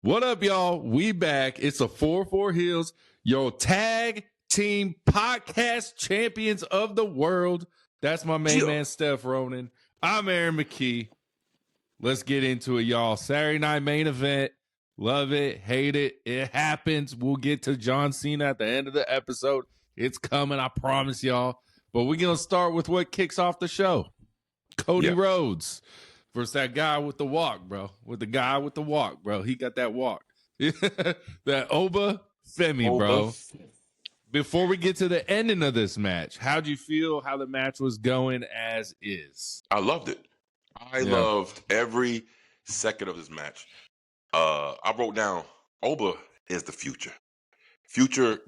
What up, y'all? We back. It's a 4-4 Heels, your tag team podcast champions of the world. That's my main man, Steph Ronan. I'm Aaron McKee. Let's get into it, y'all. Saturday night main event. Love it, hate it. It happens. We'll get to John Cena at the end of the episode. It's coming, I promise y'all. But we're going to start with what kicks off the show. Cody Rhodes versus that guy with the walk, bro. With the guy with the walk, bro. He got that walk. That Oba Femi, bro. Before we get to the ending of this match, how'd you feel how the match was going as is? I loved it. I loved every second of this match. I wrote down, Oba is the future. Future,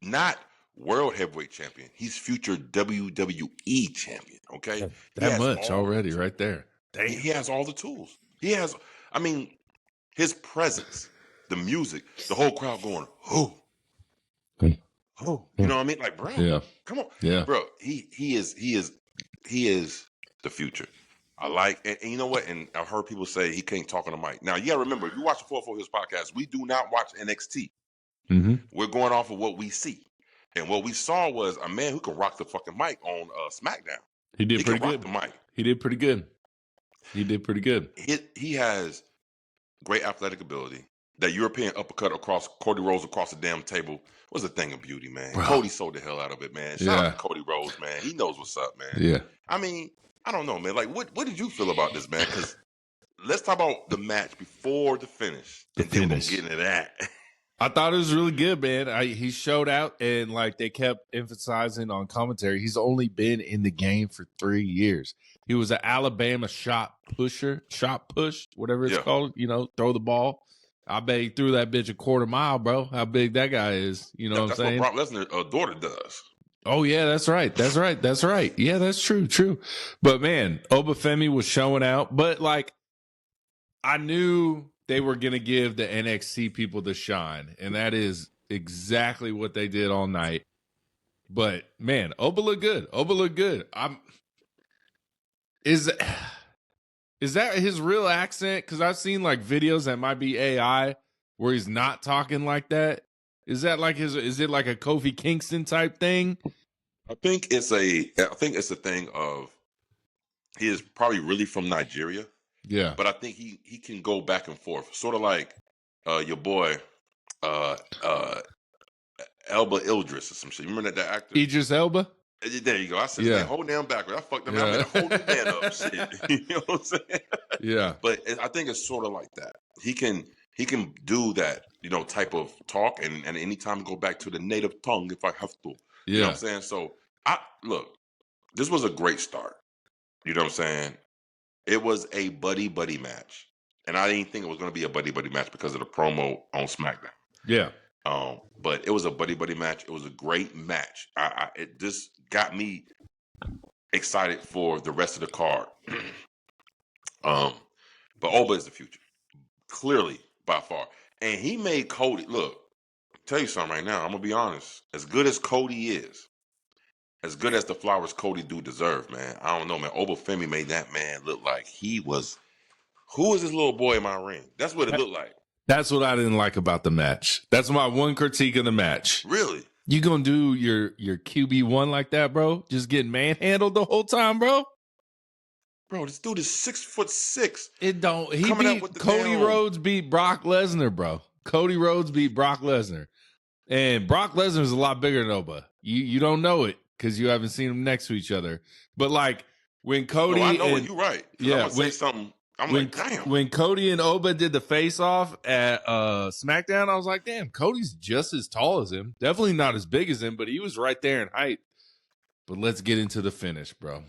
not world heavyweight champion. He's future WWE champion, okay? That much already right there. Damn. He has all the tools. He has, I mean, his presence, the music, the whole crowd going, who? You know what I mean? Like, bro, come on. Bro, he is the future. I like, and you know what? And I've heard people say he can't talk on the mic. Now, you got to remember, if you watch the 4-4 Heels podcast, we do not watch NXT. Mm-hmm. We're going off of what we see. And what we saw was a man who can rock the fucking mic on SmackDown. He did pretty good. The mic. He did pretty good. He has great athletic ability. That European uppercut across Cody Rhodes across the damn table was a thing of beauty, man. Bro. Cody sold the hell out of it, man. Shout out to Cody Rhodes, man. He knows what's up, man. Yeah. I mean, I don't know, man. Like, what did you feel about this, man? Because let's talk about the match before the finish. Then we're going to get into that. I thought it was really good, man. He showed out, and like they kept emphasizing on commentary, he's only been in the game for 3 years. He was an Alabama shot push, whatever it's called. You know, throw the ball. I bet he threw that bitch a quarter mile, bro. How big that guy is. You know what I'm saying? That's what Brock Lesnar's daughter does. Oh, yeah, that's right. Yeah, that's true. But, man, Oba Femi was showing out. But, like, I knew they were going to give the NXT people the shine. And that is exactly what they did all night. But, man, Oba looked good. Is that his real accent? Because I've seen like videos that might be AI where he's not talking like that. Is that like is it like a Kofi Kingston type thing? I think it's a thing of he is probably really from Nigeria. Yeah. But I think he can go back and forth. Sort of like your boy Elba Ildris or some shit. You remember that actor? Idris Elba? There you go. I said, man, hold down backwards. I fucked him. I made a whole new man up. Shit. You know what I'm saying? Yeah. But I think it's sort of like that. He can do that, you know, type of talk and anytime go back to the native tongue if I have to. You know what I'm saying? So look, this was a great start. You know what I'm saying? It was a buddy match. And I didn't think it was going to be a buddy match because of the promo on SmackDown. Yeah. But it was a buddy match. It was a great match. It just got me excited for the rest of the card. But Oba is the future, clearly by far, and he made Cody look. Tell you something right now. I'm gonna be honest. As good as Cody is, as good as the flowers Cody do deserve, man. I don't know, man. Oba Femi made that man look like he was. Who is this little boy in my ring? That's what it looked like. That's what I didn't like about the match. That's my one critique of the match. Really? You gonna do your QB1 like that, bro? Just getting manhandled the whole time, bro? Bro, this dude is 6'6". It don't. Cody Rhodes beat Brock Lesnar, bro. Cody Rhodes beat Brock Lesnar. And Brock Lesnar is a lot bigger than Oba. You don't know it because you haven't seen them next to each other. But like when Cody, I know you're right. Yeah, say something. When Cody and Oba did the face-off at SmackDown, I was like, damn, Cody's just as tall as him. Definitely not as big as him, but he was right there in height. But let's get into the finish, bro.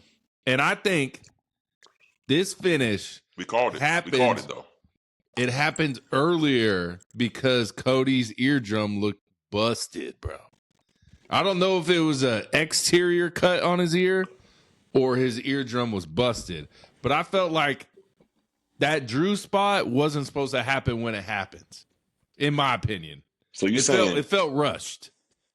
And I think this finish we called it, though. It happened earlier because Cody's eardrum looked busted, bro. I don't know if it was an exterior cut on his ear or his eardrum was busted. But I felt like that Drew spot wasn't supposed to happen when it happened, in my opinion. So it felt rushed.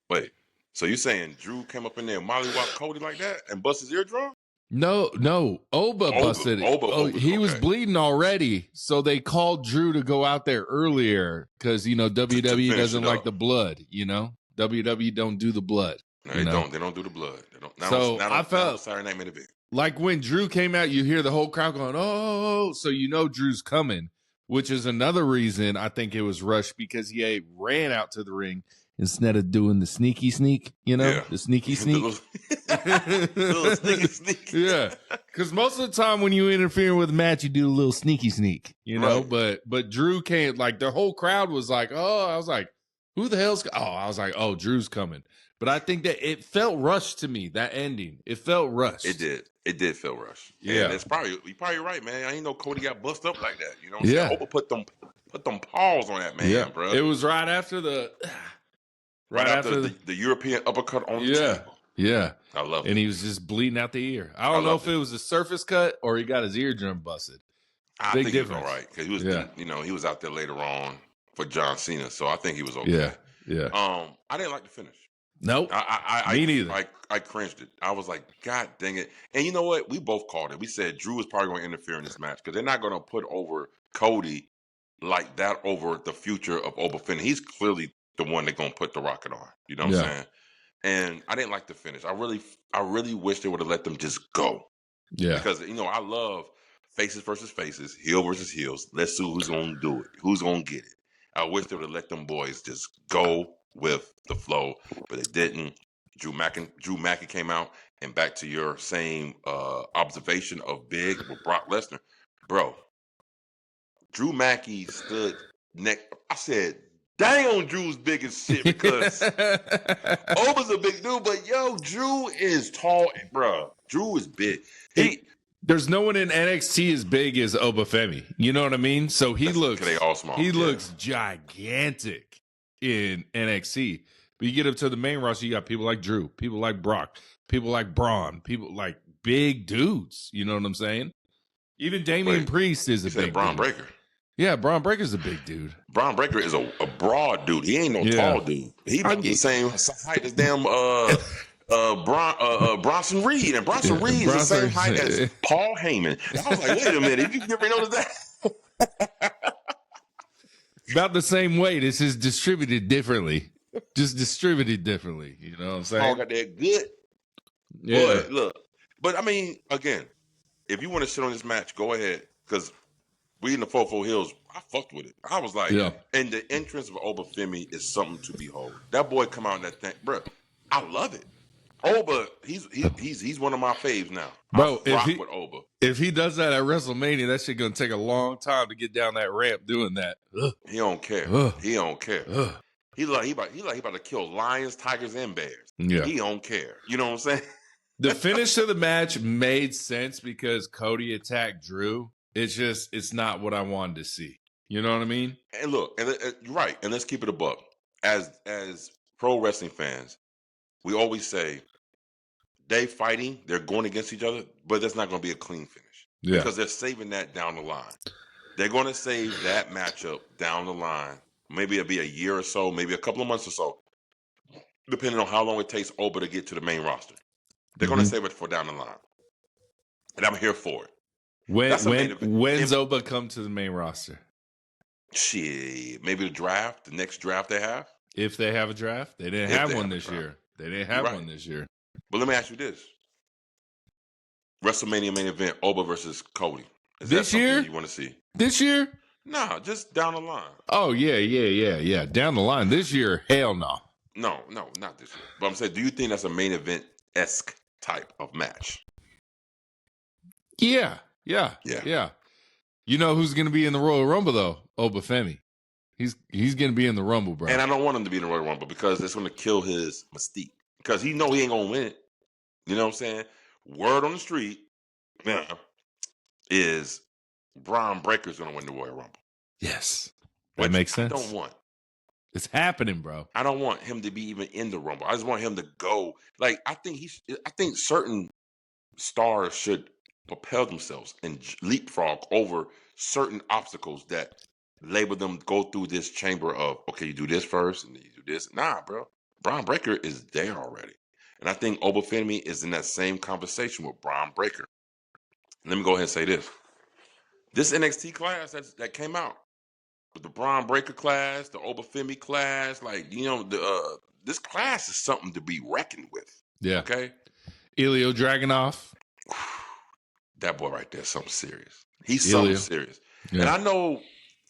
Wait, so you saying Drew came up in there and mollywhopped Cody like that and bust his eardrum? No, Oba busted it. Oba, He was okay. bleeding already, so they called Drew to go out there earlier because WWE finish doesn't it like up. the blood. WWE don't do the blood. No, they don't. They don't do the blood. They don't. So I felt Saturday Night Main Event. like when Drew came out, you hear the whole crowd going, "Oh!" So Drew's coming, which is another reason I think it was rushed because he ran out to the ring instead of doing the sneaky sneak. The sneaky sneak. little sneak. Yeah, because most of the time when you interfere with a match, you do a little sneaky sneak. Right. But Drew came, like the whole crowd was like, "Oh!" I was like, "Who the hell's?" Oh, I was like, "Oh, Drew's coming." But I think that it felt rushed to me. That ending, it felt rushed. It did. It did feel rushed. Yeah, and you're probably right, man. I ain't know Cody got bust up like that. You know what I'm Yeah. saying? Oba put them paws on that man, bro. It was right after the the European uppercut on the table. Yeah. I love it. And he was just bleeding out the ear. I don't know if it was a surface cut or he got his eardrum busted. I Big think difference. he was all right because he was, he was out there later on for John Cena, so I think he was okay. Yeah. I didn't like the finish. Nope. Me neither. I cringed it. I was like, God dang it. And you know what? We both called it. We said Drew was probably going to interfere in this match because they're not going to put over Cody like that over the future of Oba Femi. He's clearly the one they're going to put the rocket on. You know what I'm saying? And I didn't like the finish. I really wish they would have let them just go. Yeah. Because, I love faces versus faces, heel versus heels. Let's see who's going to do it. Who's going to get it. I wish they would have let them boys just go with the flow, but they didn't. Drew Mackey came out, and back to your same observation of Big with Brock Lesnar. Bro, Drew Mackey stood next. I said, dang, Drew's big as shit because Oba's a big dude, but Drew is tall, bro. Drew is big. There's no one in NXT as big as Oba Femi. You know what I mean? So he looks they all small. He looks gigantic in NXT. But you get up to the main roster, you got people like Drew, people like Brock, people like Braun, people like big dudes. You know what I'm saying? Even Damian Priest is a big Braun dude. Breaker. Yeah, Braun Breaker's a big dude. Braun Breaker is a broad dude. He ain't no tall dude. He about the same height as damn Bronson Reed, and Bronson Reed is the same height as Paul Heyman. And I was like, wait a minute, you never noticed that? About the same weight. It's just distributed differently. Just distributed differently. You know what I'm saying? Paul got that good. Yeah. Boy, look. But I mean, again, if you want to sit on this match, go ahead. Because we in the 4-4 Heelz, I fucked with it. I was like, and the entrance of Oba Femi is something to behold. That boy come out in that thing, bro. I love it. Oba, he's one of my faves now. Bro, I rock with Oba. If he does that at WrestleMania, that shit gonna take a long time to get down that ramp doing that. He don't care. He don't care. He about to kill lions, tigers, and bears. Yeah. He don't care. You know what I'm saying? The finish of the match made sense because Cody attacked Drew. It's not what I wanted to see. You know what I mean? And look, and you're right. And let's keep it a buck. As pro wrestling fans, we always say they fighting, they're going against each other, but that's not going to be a clean finish because they're saving that down the line. They're going to save that matchup down the line. Maybe it'll be a year or so, maybe a couple of months or so, depending on how long it takes Oba to get to the main roster. They're going to save it for down the line, and I'm here for it. When's Oba come to the main roster? Shit, maybe the next draft they have. If they have a draft, they didn't have one this year. They didn't have one this year. But let me ask you this: WrestleMania main event, Oba versus Cody. Is this that year? You want to see this year? No, just down the line. Oh yeah. Down the line this year, hell no. No, not this year. But I'm saying, do you think that's a main event-esque type of match? Yeah. You know who's going to be in the Royal Rumble though? Oba Femi. He's going to be in the Rumble, bro. And I don't want him to be in the Royal Rumble because it's going to kill his mystique. Because he know he ain't going to win it. You know what I'm saying? Word on the street is Braun Breaker's going to win the Royal Rumble. Yes. That makes sense. I don't want. It's happening, bro. I don't want him to be even in the Rumble. I just want him to go. Like, I think certain stars should propel themselves and leapfrog over certain obstacles that label them go through this chamber of, okay, you do this first and then you do this. Nah, bro. Braun Breaker is there already. And I think Oba Femi is in that same conversation with Braun Breaker. Let me go ahead and say this. This NXT class that came out, with the Braun Breaker class, the Oba Femi class, this class is something to be reckoned with. Yeah. Okay? Ilya Dragunov. That boy right there is something serious. He's something serious. Yeah. And I know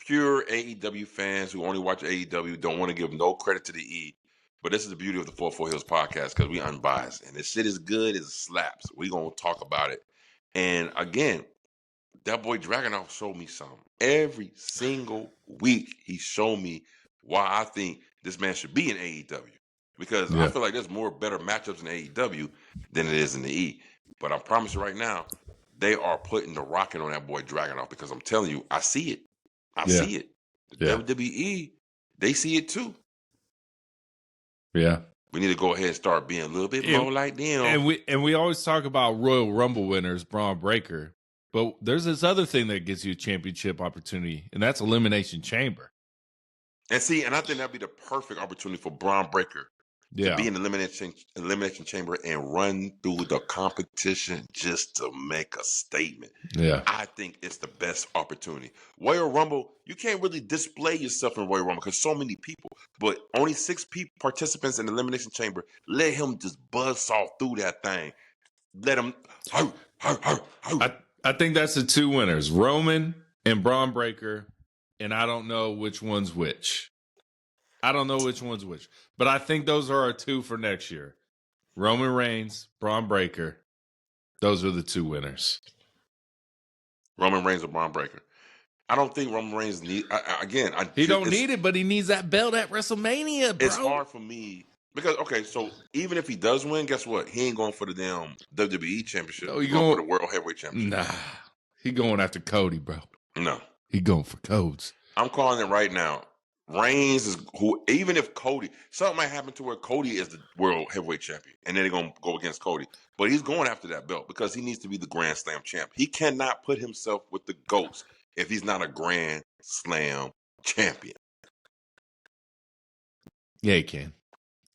pure AEW fans who only watch AEW don't want to give no credit to the E, but this is the beauty of the 4-4 Heelz podcast because we unbiased. And this shit is good, it slaps. We're going to talk about it. And again, that boy Dragunov showed me something. Every single week, he showed me why I think this man should be in AEW. Because I feel like there's more better matchups in AEW than it is in the E. But I promise you right now, they are putting the rocket on that boy Dragunov because I'm telling you, I see it. I see it. The WWE, they see it too. Yeah. We need to go ahead and start being a little bit more like them. And we always talk about Royal Rumble winners, Braun Breaker. But there's this other thing that gives you a championship opportunity, and that's Elimination Chamber. And I think that'd be the perfect opportunity for Braun Breaker to be in the elimination chamber and run through the competition just to make a statement. Yeah. I think it's the best opportunity. Royal Rumble, you can't really display yourself in Royal Rumble because so many people, but only 6 participants in the elimination chamber. Let him just buzz off through that thing. Let him. I think that's the 2 winners, Roman and Braun Breaker, and I don't know which one's which. But I think those are our 2 for next year. Roman Reigns, Braun Breaker. Those are the 2 winners. Roman Reigns or Braun Breaker. I don't think Roman Reigns need. He don't need it, but he needs that belt at WrestleMania, bro. It's hard for me because so even if he does win, guess what? He ain't going for the damn WWE Championship. No, he's going for the World Heavyweight Championship. Nah, he going after Cody, bro. No, he going for codes. I'm calling it right now. Reigns is who. Even if something might happen to where Cody is the World Heavyweight Champion, and then they're gonna go against Cody, but he's going after that belt because he needs to be the Grand Slam champ. He cannot put himself with the GOATs if he's not a Grand Slam champion. Yeah, he can.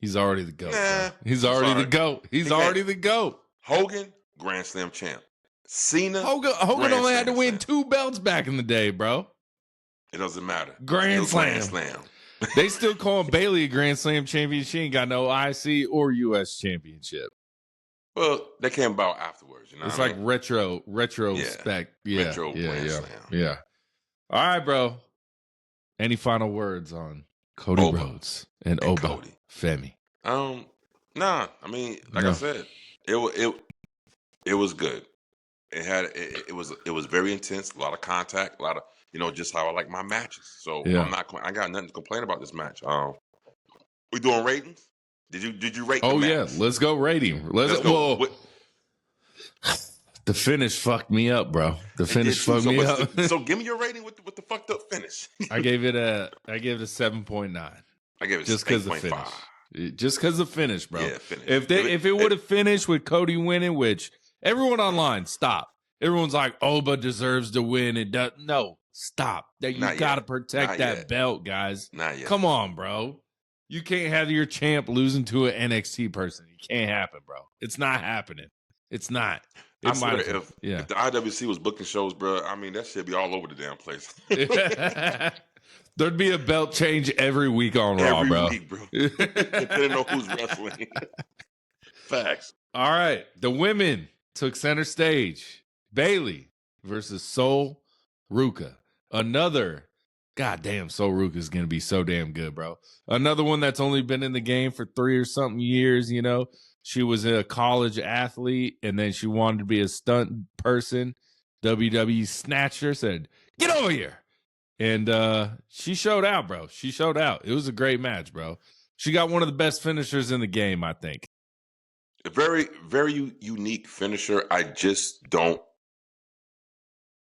He's already the GOAT. He's already the GOAT. He's already the GOAT. Hogan, Grand Slam champ. Cena, Hogan only had to win 2 belts back in the day, bro. It doesn't matter. Grand Slam. They still call Bailey a Grand Slam champion. She ain't got no IC or US championship. Well, they came about afterwards. You know, it's like retro spec. Yeah, retro Grand Slam. Yeah. All right, bro. Any final words on Cody Rhodes and Oba Femi? Nah. I mean, I said, it was good. It was very intense. A lot of contact. A lot of just how I like my matches. So I got nothing to complain about this match. We doing ratings? Did you rate? Oh yeah, let's go rating. Let's go. The finish fucked me up, bro. The finish fucked me up. So give me your rating with the fucked up finish. I gave it a 7.9. I gave it just because the finish. Just because the finish, bro. Yeah, finish. If it would have finished with Cody winning, which everyone online stop. Everyone's like, Oba deserves to win. It does. No, stop. That you got to protect that belt, guys. Not yet. Come on, bro. You can't have your champ losing to an NXT person. It can't happen, bro. It's not happening. It's not. I swear, if the IWC was booking shows, bro, I mean, that shit be all over the damn place. There'd be a belt change every week on Raw, bro. Every week, bro. Depending on who's wrestling. Facts. All right. The women took center stage. Bailey versus Soul Ruka. Another, goddamn, Soul Ruka is going to be so damn good, bro. Another one that's only been in the game for 3 or something years, She was a college athlete, and then she wanted to be a stunt person. WWE snatched her, said, get over here. And she showed out, bro. She showed out. It was a great match, bro. She got one of the best finishers in the game, I think. A very, very unique finisher. I just don't.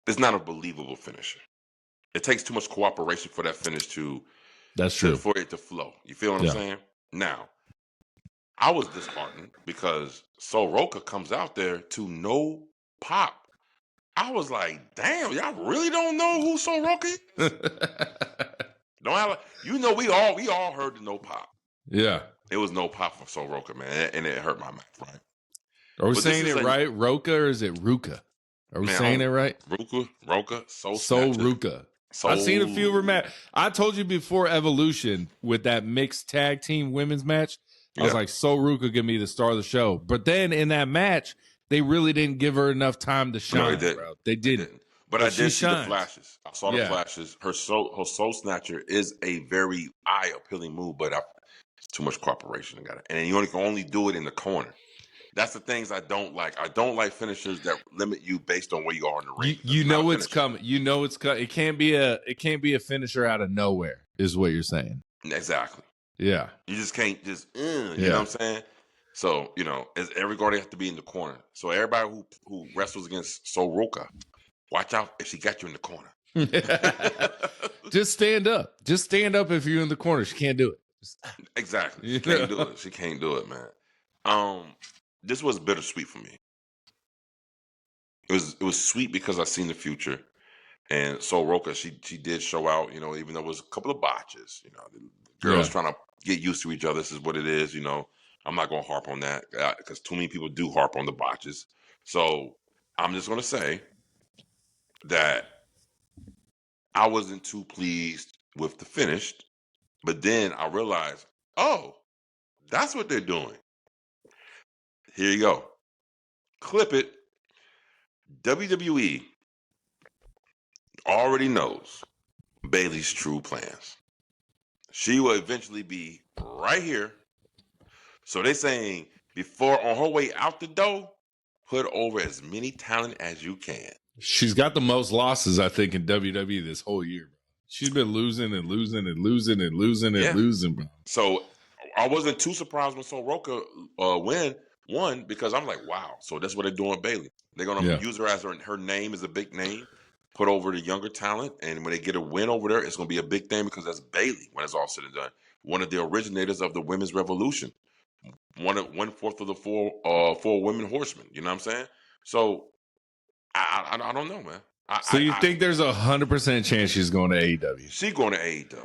It's not a believable finisher. It takes too much cooperation for that finish That's true. For it to flow. You feel what I'm saying? Now, I was disheartened because Soul Ruka comes out there to no pop. I was like, damn, y'all really don't know who Soul Ruka is? We all heard the no pop. Yeah. It was no pop for Soul Ruka, man, and it hurt my mouth, right? Are we But saying it right? Roka or is it Ruka? Are we saying it right? Ruka, Soul Soul Snatcher. Ruka. I've seen a few of her match. I told you before Evolution with that mixed tag team women's match. I was like, Soul Ruka give me the star of the show. But then in that match, they really didn't give her enough time to shine. No, bro. They didn't. But I did see the flashes. I saw the flashes. Her soul snatcher is a very eye-appealing move, but it's too much cooperation. And you can only do it in the corner. That's the things I don't like. I don't like finishers that limit you based on where you are in the ring. You know it's coming. You know it's coming. It can't be a finisher out of nowhere, is what you're saying. Exactly. Yeah. You just can't you know what I'm saying? So, everybody has to be in the corner. So everybody who wrestles against Soul Ruka, watch out if she got you in the corner. Just stand up. Just stand up if you're in the corner. She can't do it. Exactly. She can't do it. She can't do it, man. This was bittersweet for me. It was sweet because I seen the future, and Soul Ruka, she did show out. Even though it was a couple of botches. The girls trying to get used to each other. This is what it is. I'm not gonna harp on that because too many people do harp on the botches. So I'm just gonna say that I wasn't too pleased with the finish, but then I realized, oh, that's what they're doing. Here you go. Clip it. WWE already knows Bayley's true plans. She will eventually be right here. So they're saying before on her way out the door, put over as many talent as you can. She's got the most losses, I think, in WWE this whole year. She's been losing and losing and losing and losing and losing, bro. So I wasn't too surprised when Soul Ruka won because I'm like, wow. So that's what they're doing with Bayley. They're going to use her as her name is a big name, put over the younger talent. And when they get a win over there, it's going to be a big thing because that's Bayley when it's all said and done. One of the originators of the women's revolution. One fourth of the four women horsemen. You know what I'm saying? So I don't know, man. So you think there's 100% chance she's going to AEW? She's going to AEW.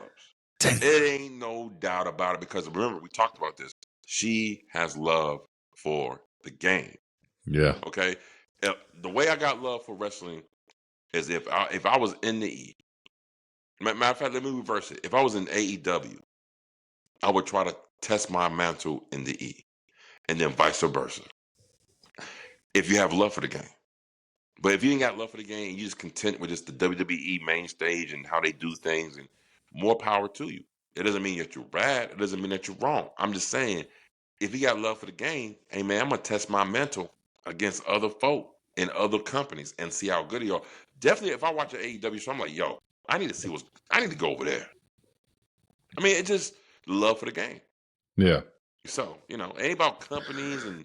It ain't no doubt about it because remember, we talked about this. She has love for the game. Yeah. Okay. The way I got love for wrestling is if I was in the E. Matter of fact, let me reverse it. If I was in AEW, I would try to test my mantle in the E, and then vice versa. If you have love for the game. But if you ain't got love for the game, you just content with just the WWE main stage and how they do things, and more power to you. It doesn't mean that you're bad. It doesn't mean that you're wrong. I'm just saying, if you got love for the game, hey man, I'm gonna test my mental against other folk in other companies and see how good you are. Definitely, if I watch an AEW show, I'm like, yo, I need to go over there. I mean, it's just love for the game. Yeah. So, it ain't about companies and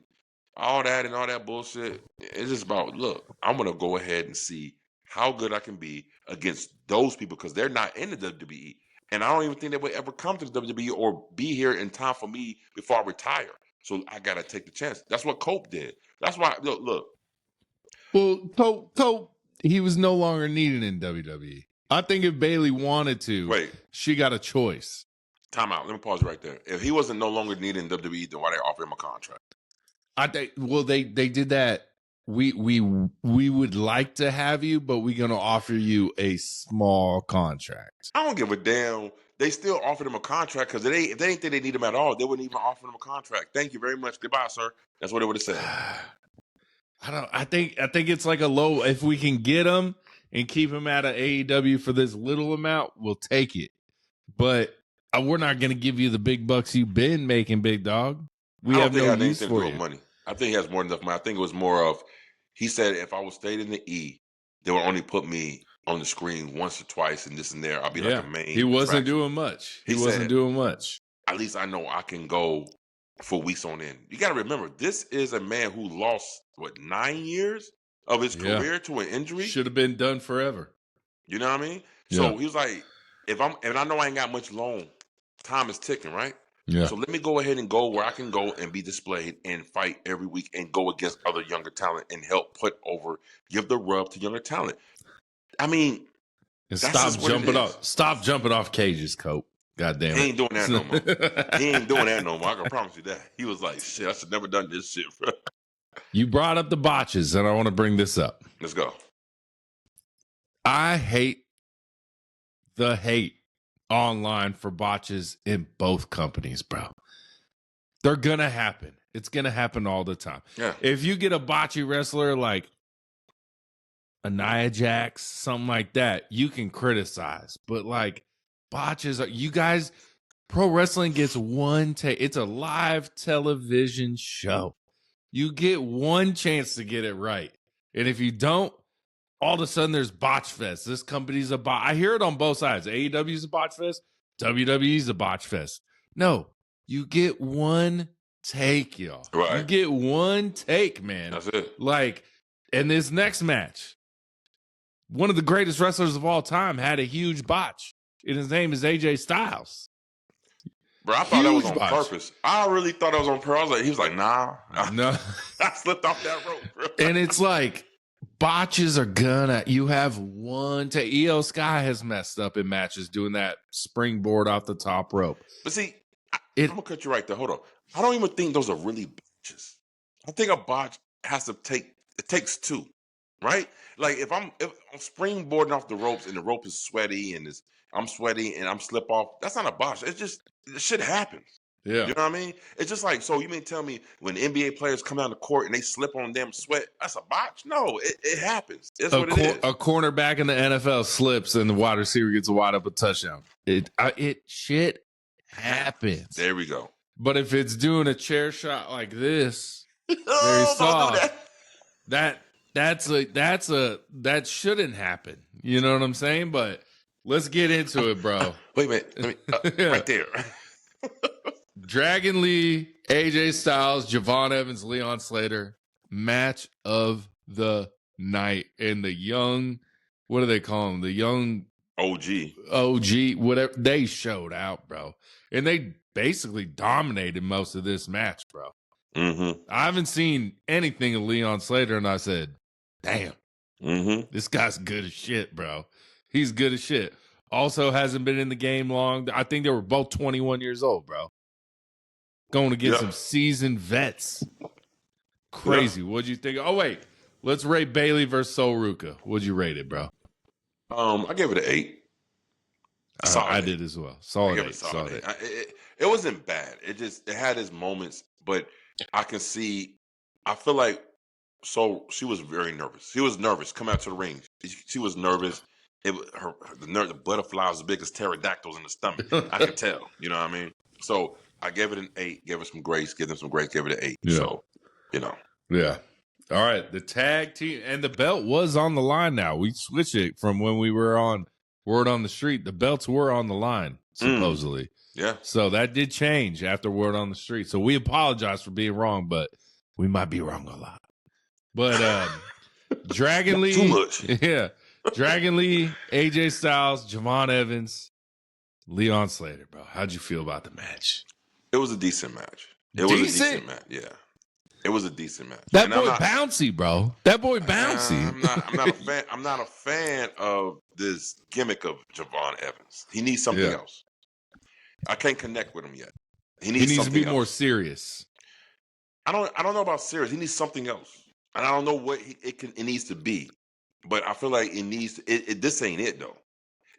all that bullshit. It's just about, look, I'm going to go ahead and see how good I can be against those people because they're not in the WWE. And I don't even think they would ever come to the WWE or be here in time for me before I retire. So I got to take the chance. That's what Cope did. That's why, look. Well, Cope, he was no longer needed in WWE. I think if Bayley wanted to, she got a choice. Time out. Let me pause right there. If he wasn't no longer needed in WWE, then why they offer him a contract? I think. Well, they did that. We would like to have you, but we're gonna offer you a small contract. I don't give a damn. They still offered him a contract because if they didn't think they need him at all, they wouldn't even offer him a contract. Thank you very much. Goodbye, sir. That's what they would have said. I think it's like a low. If we can get him and keep him out of AEW for this little amount, we'll take it. But we're not going to give you the big bucks you've been making, big dog. We have no use for you. Money. I think he has more than enough money. I think it was more of, he said if I was stayed in the E, they would only put me on the screen once or twice and this and there. I'll be like a main. He wasn't doing much. He wasn't doing much. At least I know I can go for weeks on end. You got to remember, this is a man who lost, 9 years of his career to an injury? Should have been done forever. You know what I mean? So he was like, and I know I ain't got much long, time is ticking, right? Yeah. So let me go ahead and go where I can go and be displayed and fight every week and go against other younger talent and help give the rub to younger talent. I mean, and stop jumping off cages, Cope. God damn it. He ain't doing that no more. He ain't doing that no more. I can promise you that. He was like, shit, I should never done this shit, bro. You brought up the botches, and I want to bring this up. Let's go. I hate the hate online for botches in both companies, bro. They're going to happen. It's going to happen all the time. Yeah. If you get a botchy wrestler like a Nia Jax, something like that, you can criticize. But like botches, you guys, pro wrestling gets one take. It's a live television show. You get one chance to get it right. And if you don't, all of a sudden there's botch fest. This company's a botch. I hear it on both sides. AEW's a botch fest. WWE's a botch fest. No, you get one take, y'all. Right. You get one take, man. That's it. Like, in this next match, one of the greatest wrestlers of all time had a huge botch. And his name is AJ Styles. Bro, I thought that was on botch. purpose. I really thought that was on purpose. He was like, nah. No. I slipped off that rope, bro. And it's like, botches are you have one take. EO Sky has messed up in matches doing that springboard off the top rope. But see, I'm going to cut you right there. Hold on. I don't even think those are really botches. I think a botch has to it takes two, right? Like if I'm springboarding off the ropes and the rope is sweaty and I'm sweaty and I'm slip off, that's not a botch. It's just, shit happens. Yeah. You know what I mean? It's just like, so you mean tell me when NBA players come out the court and they slip on them sweat, that's a botch? No, it happens. It's what it is. A cornerback in the NFL slips and the wide receiver gets a wide open touchdown. Shit happens. There we go. But if it's doing a chair shot like this, very Don't soft, do that. that shouldn't happen. You know what I'm saying? But let's get into it, bro. Wait a minute. Right there. Dragon Lee, AJ Styles, Javon Evans, Leon Slater, match of the night. And the young, what do they call them? The young OG, whatever. They showed out, bro. And they basically dominated most of this match, bro. Mm-hmm. I haven't seen anything of Leon Slater, and I said, damn, this guy's good as shit, bro. He's good as shit. Also hasn't been in the game long. I think they were both 21 years old, bro. Going against some seasoned vets. Crazy. Yeah. What'd you think? Oh, wait. Let's rate Bailey versus Soul Ruka. What'd you rate it, bro? I gave it an 8. I did as well. Solid 8. Solid 8. It wasn't bad. It had its moments, but I feel like she was very nervous. She was nervous coming out to the ring. She was nervous. The butterfly was as big as pterodactyls in the stomach. I could tell. You know what I mean? So I gave it an 8. Give her some grace. Give them some grace. Give it an 8. Yeah. So, you know. Yeah. All right. The tag team and the belt was on the line now. We switched it from when we were on Word on the Street. The belts were on the line, supposedly. Yeah. So that did change after Word on the Street. So we apologize for being wrong, but we might be wrong a lot. But Dragon Lee. Too much. Yeah. Dragon Lee, AJ Styles, Javon Evans, Leon Slater, bro. How'd you feel about the match? It was a decent match. It was a decent match. Yeah. It was a decent match. That boy bouncy, bro. That boy bouncy. I'm not a fan. I'm not a fan of this gimmick of Javon Evans. He needs something else. I can't connect with him yet. He needs to be more serious. I don't know about serious. He needs something else, and I don't know what it needs to be. But I feel like it needs. This ain't it though.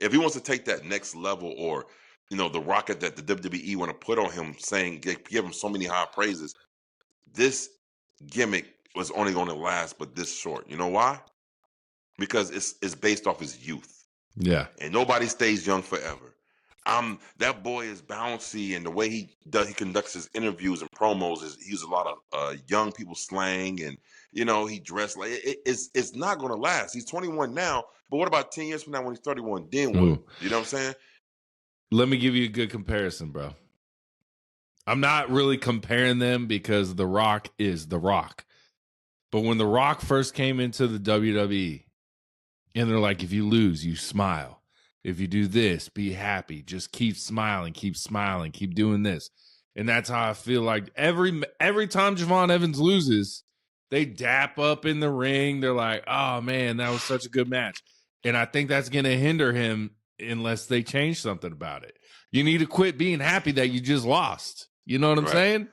If he wants to take that next level, or the rocket that the WWE want to put on him, saying give him so many high praises, this gimmick was only going to last but this short. You know why? Because it's based off his youth. Yeah, and nobody stays young forever. That boy is bouncy, and the way he conducts his interviews and promos he uses a lot of young people slang, and he dressed like it's not going to last. He's 21 now, but what about 10 years from now when he's 31? Then what? You know what I'm saying? Let me give you a good comparison, bro. I'm not really comparing them because The Rock is The Rock, but when The Rock first came into the WWE, and they're like, if you lose, you smile. If you do this, be happy. Just keep smiling, keep doing this. And that's how I feel like every time Javon Evans loses, they dap up in the ring. They're like, oh, man, that was such a good match. And I think that's going to hinder him unless they change something about it. You need to quit being happy that you just lost. You know what I'm Right. saying?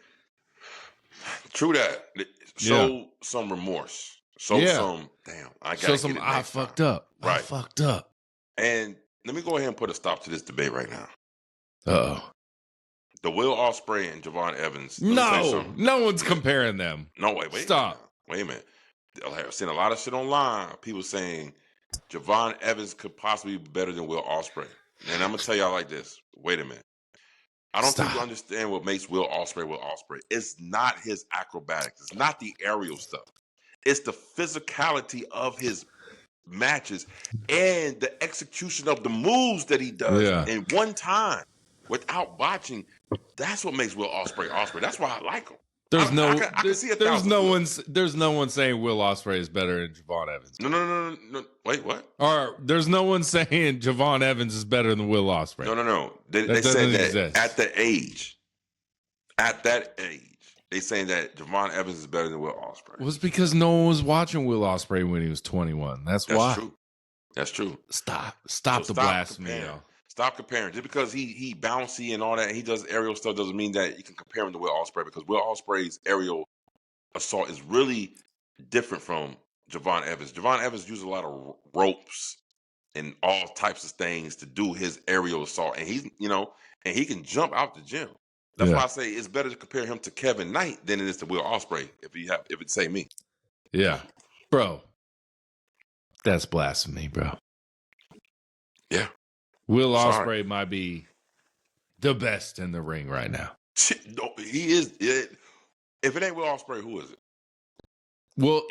True that. Show some remorse. Show some, damn, I gotta get it next I fucked time. up. Right. I fucked up. And let me go ahead and put a stop to this debate right now. Uh-oh. The Will Ospreay and Javon Evans. No one's comparing them. No, wait. Stop. Wait a minute. I've seen a lot of shit online. People saying Javon Evans could possibly be better than Will Ospreay. And I'm going to tell y'all like this. Wait a minute. I don't think you understand what makes Will Ospreay. It's not his acrobatics. It's not the aerial stuff. It's the physicality of his matches and the execution of the moves that he does in one time without botching. That's what makes Will Ospreay. That's why I like him. I can see there's no one saying Will Ospreay is better than Javon Evans. No. Wait, what? Or there's no one saying Javon Evans is better than Will Ospreay. No. They said that at that age, they saying that Javon Evans is better than Will Ospreay. It was because no one was watching Will Ospreay when he was 21. That's why. True. That's true. Stop the blasphemy, y'all. Stop comparing. Just because he bouncy and all that, and he does aerial stuff, doesn't mean that you can compare him to Will Ospreay, because Will Ospreay's aerial assault is really different from Javon Evans. Javon Evans uses a lot of ropes and all types of things to do his aerial assault, and he can jump out the gym. That's why I say it's better to compare him to Kevin Knight than it is to Will Ospreay. If it's say me, yeah, bro, that's blasphemy, bro. Yeah. Will Ospreay might be the best in the ring right now. No, he is. If it ain't Will Ospreay, who is it? Well,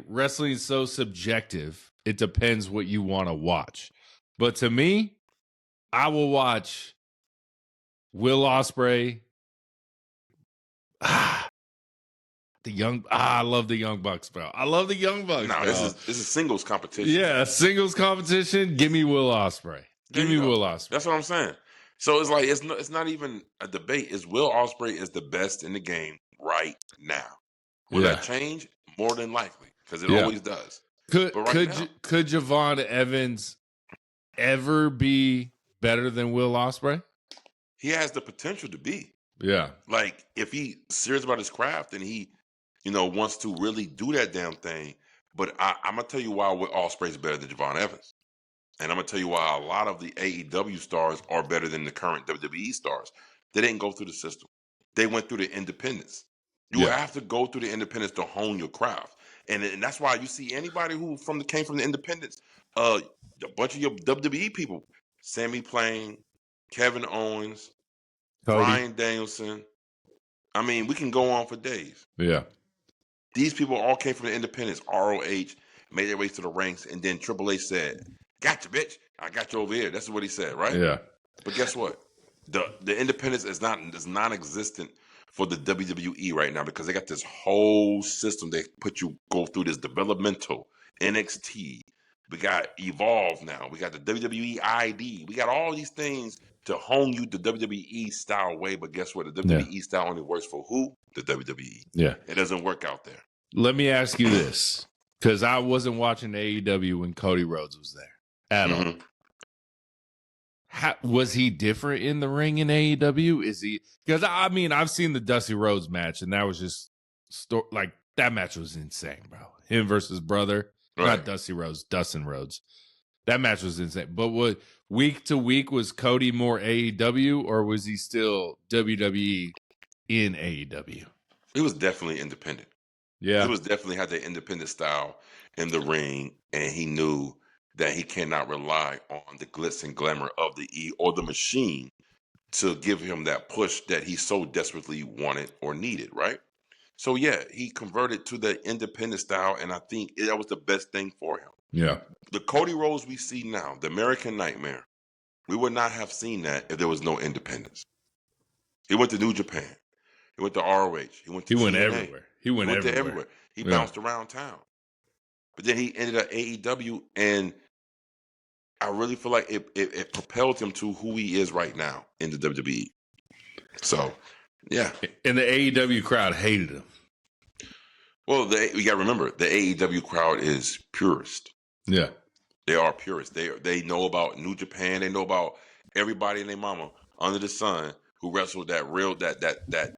wrestling is so subjective. It depends what you want to watch. But to me, I will watch Will Ospreay. I love the Young Bucks, bro. I love the Young Bucks. No, this is singles competition. Yeah, singles competition. Give me Will Ospreay. Give me Will Ospreay. That's what I'm saying. So it's like it's not even a debate. It's Will Ospreay is the best in the game right now. Will that change? More than likely, because it always does. Could Javon Evans ever be better than Will Ospreay? He has the potential to be. Yeah. Like, if he's serious about his craft and he, wants to really do that damn thing. But I'm going to tell you why Will Ospreay is better than Javon Evans. And I'm going to tell you why a lot of the AEW stars are better than the current WWE stars. They didn't go through the system. They went through the independents. You have to go through the independents to hone your craft. And that's why you see anybody who came from the independents, a bunch of your WWE people, Sami Zayn, Kevin Owens, Cody. Bryan Danielson. I mean, we can go on for days. Yeah. These people all came from the independents. ROH made their way to the ranks, and then Triple H said, "Gotcha, bitch. I got you over here." That's what he said, right? Yeah. But guess what? The independence is non-existent for the WWE right now, because they got this whole system. They go through this developmental NXT. We got Evolve now. We got the WWE ID. We got all these things to hone you the WWE style way. But guess what? The WWE style only works for who? The WWE. Yeah. It doesn't work out there. Let me ask you this, because I wasn't watching AEW when Cody Rhodes was there at all. Was he different in the ring in AEW? Is he? Because I've seen the Dusty Rhodes match, and that was just that match was insane, bro. Him versus brother, not Dusty Rhodes, Dustin Rhodes. That match was insane. But what week to week, was Cody more AEW, or was he still WWE in AEW? He was definitely independent. Yeah, he was definitely had that independent style in the ring, and he knew that he cannot rely on the glitz and glamour of the E or the machine to give him that push that he so desperately wanted or needed, right? So, yeah, he converted to the independent style, and I think that was the best thing for him. Yeah. The Cody Rhodes we see now, the American Nightmare, we would not have seen that if there was no independence. He went to New Japan. He went to ROH. He went everywhere. He went everywhere. He bounced around town. But then he ended up AEW, and I really feel like it propelled him to who he is right now in the WWE. So, yeah. And the AEW crowd hated him. Well, you got to remember, the AEW crowd is purist. Yeah. They are purists. They know about New Japan. They know about everybody and their mama under the sun who wrestled that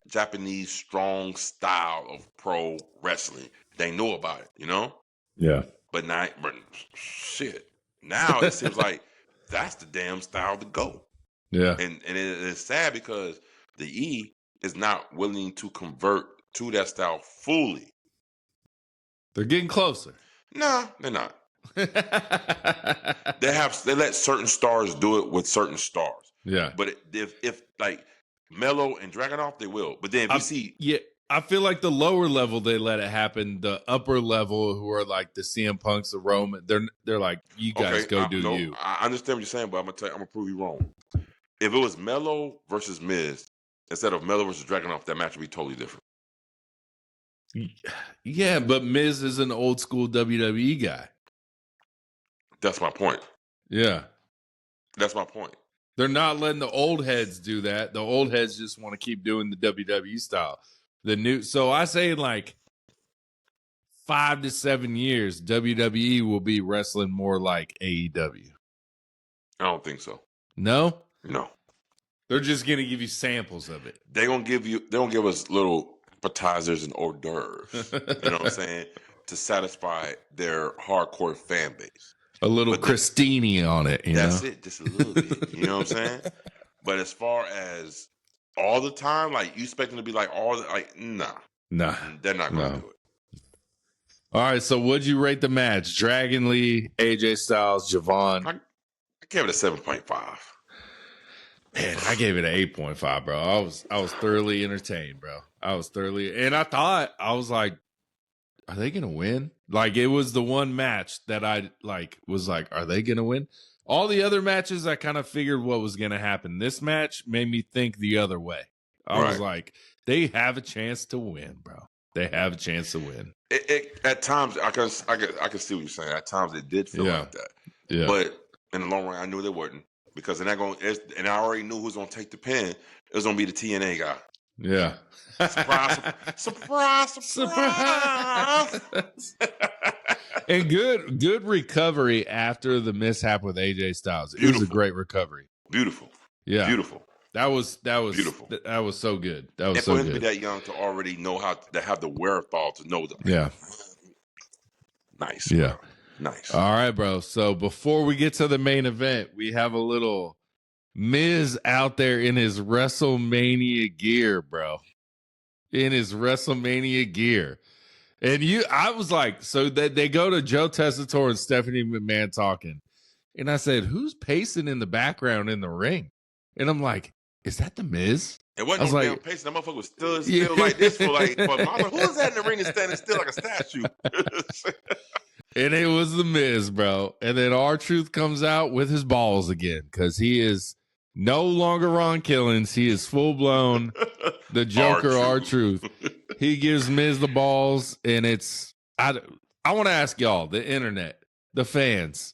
Japanese strong style of pro wrestling. They know about it, Yeah. But shit. Now it seems like that's the damn style to go. Yeah. And it's sad because the E is not willing to convert to that style fully. They're getting closer. Nah, they're not. They let certain stars do it with certain stars. Yeah. But if like Mello and Dragunov, they will. But then if you see, I feel like the lower level they let it happen. The upper level, who are like the CM Punks, the Roman, they're like, you guys go do you. I understand what you're saying, but I'm gonna prove you wrong. If it was Mello versus Miz instead of Mello versus Dragunov, that match would be totally different. Yeah, but Miz is an old school WWE guy. That's my point. Yeah. That's my point. They're not letting the old heads do that. The old heads just want to keep doing the WWE style. So I say in like 5 to 7 years, WWE will be wrestling more like AEW. I don't think so. No? No. They're just gonna give you samples of it. They're gonna give us little appetizers and hors d'oeuvres. You know what I'm saying? To satisfy their hardcore fan base. A little Christini on it, That's it, just a little bit. You know what I'm saying? But as far as all the time, like you expect them to be like nah. They're not gonna do it. All right, so what'd you rate the match? Dragon Lee, AJ Styles, Javon. I gave it a 7.5. Man, I gave it an 8.5, bro. I was thoroughly entertained, bro. And I was like, are they gonna win? Like, it was the one match that I was like, are they gonna win? All the other matches, I kind of figured what was gonna happen. This match made me think the other way. I was like, they have a chance to win, bro. They have a chance to win. At times, I can see what you're saying. At times, it did feel like that. Yeah. But in the long run, I knew they wouldn't, because and I already knew who was gonna take the pin. It was gonna be the TNA guy. Yeah. Surprise. And good recovery after the mishap with AJ Styles. It was a great recovery. Beautiful. Yeah. Beautiful. That was beautiful. That was so good. That was and so for him good. to be that young to already know how to have the wherewithal to know that. Yeah. Nice. Yeah. Bro. Nice. All right, bro. So before we get to the main event, we have a little Miz out there in his WrestleMania gear, bro. In his WrestleMania gear. And I was like, so that they go to Joe Tessitore and Stephanie McMahon talking. And I said, who's pacing in the background in the ring? And I'm like, is that the Miz? It wasn't no damn pacing. That motherfucker was still like this for a moment. Who is that in the ring and standing still like a statue? And it was the Miz, bro. And then R-Truth comes out with his balls again, because he is no longer Ron Killings. He is full blown the Joker R-Truth. He gives Miz the balls, and I want to ask y'all, the internet, the fans,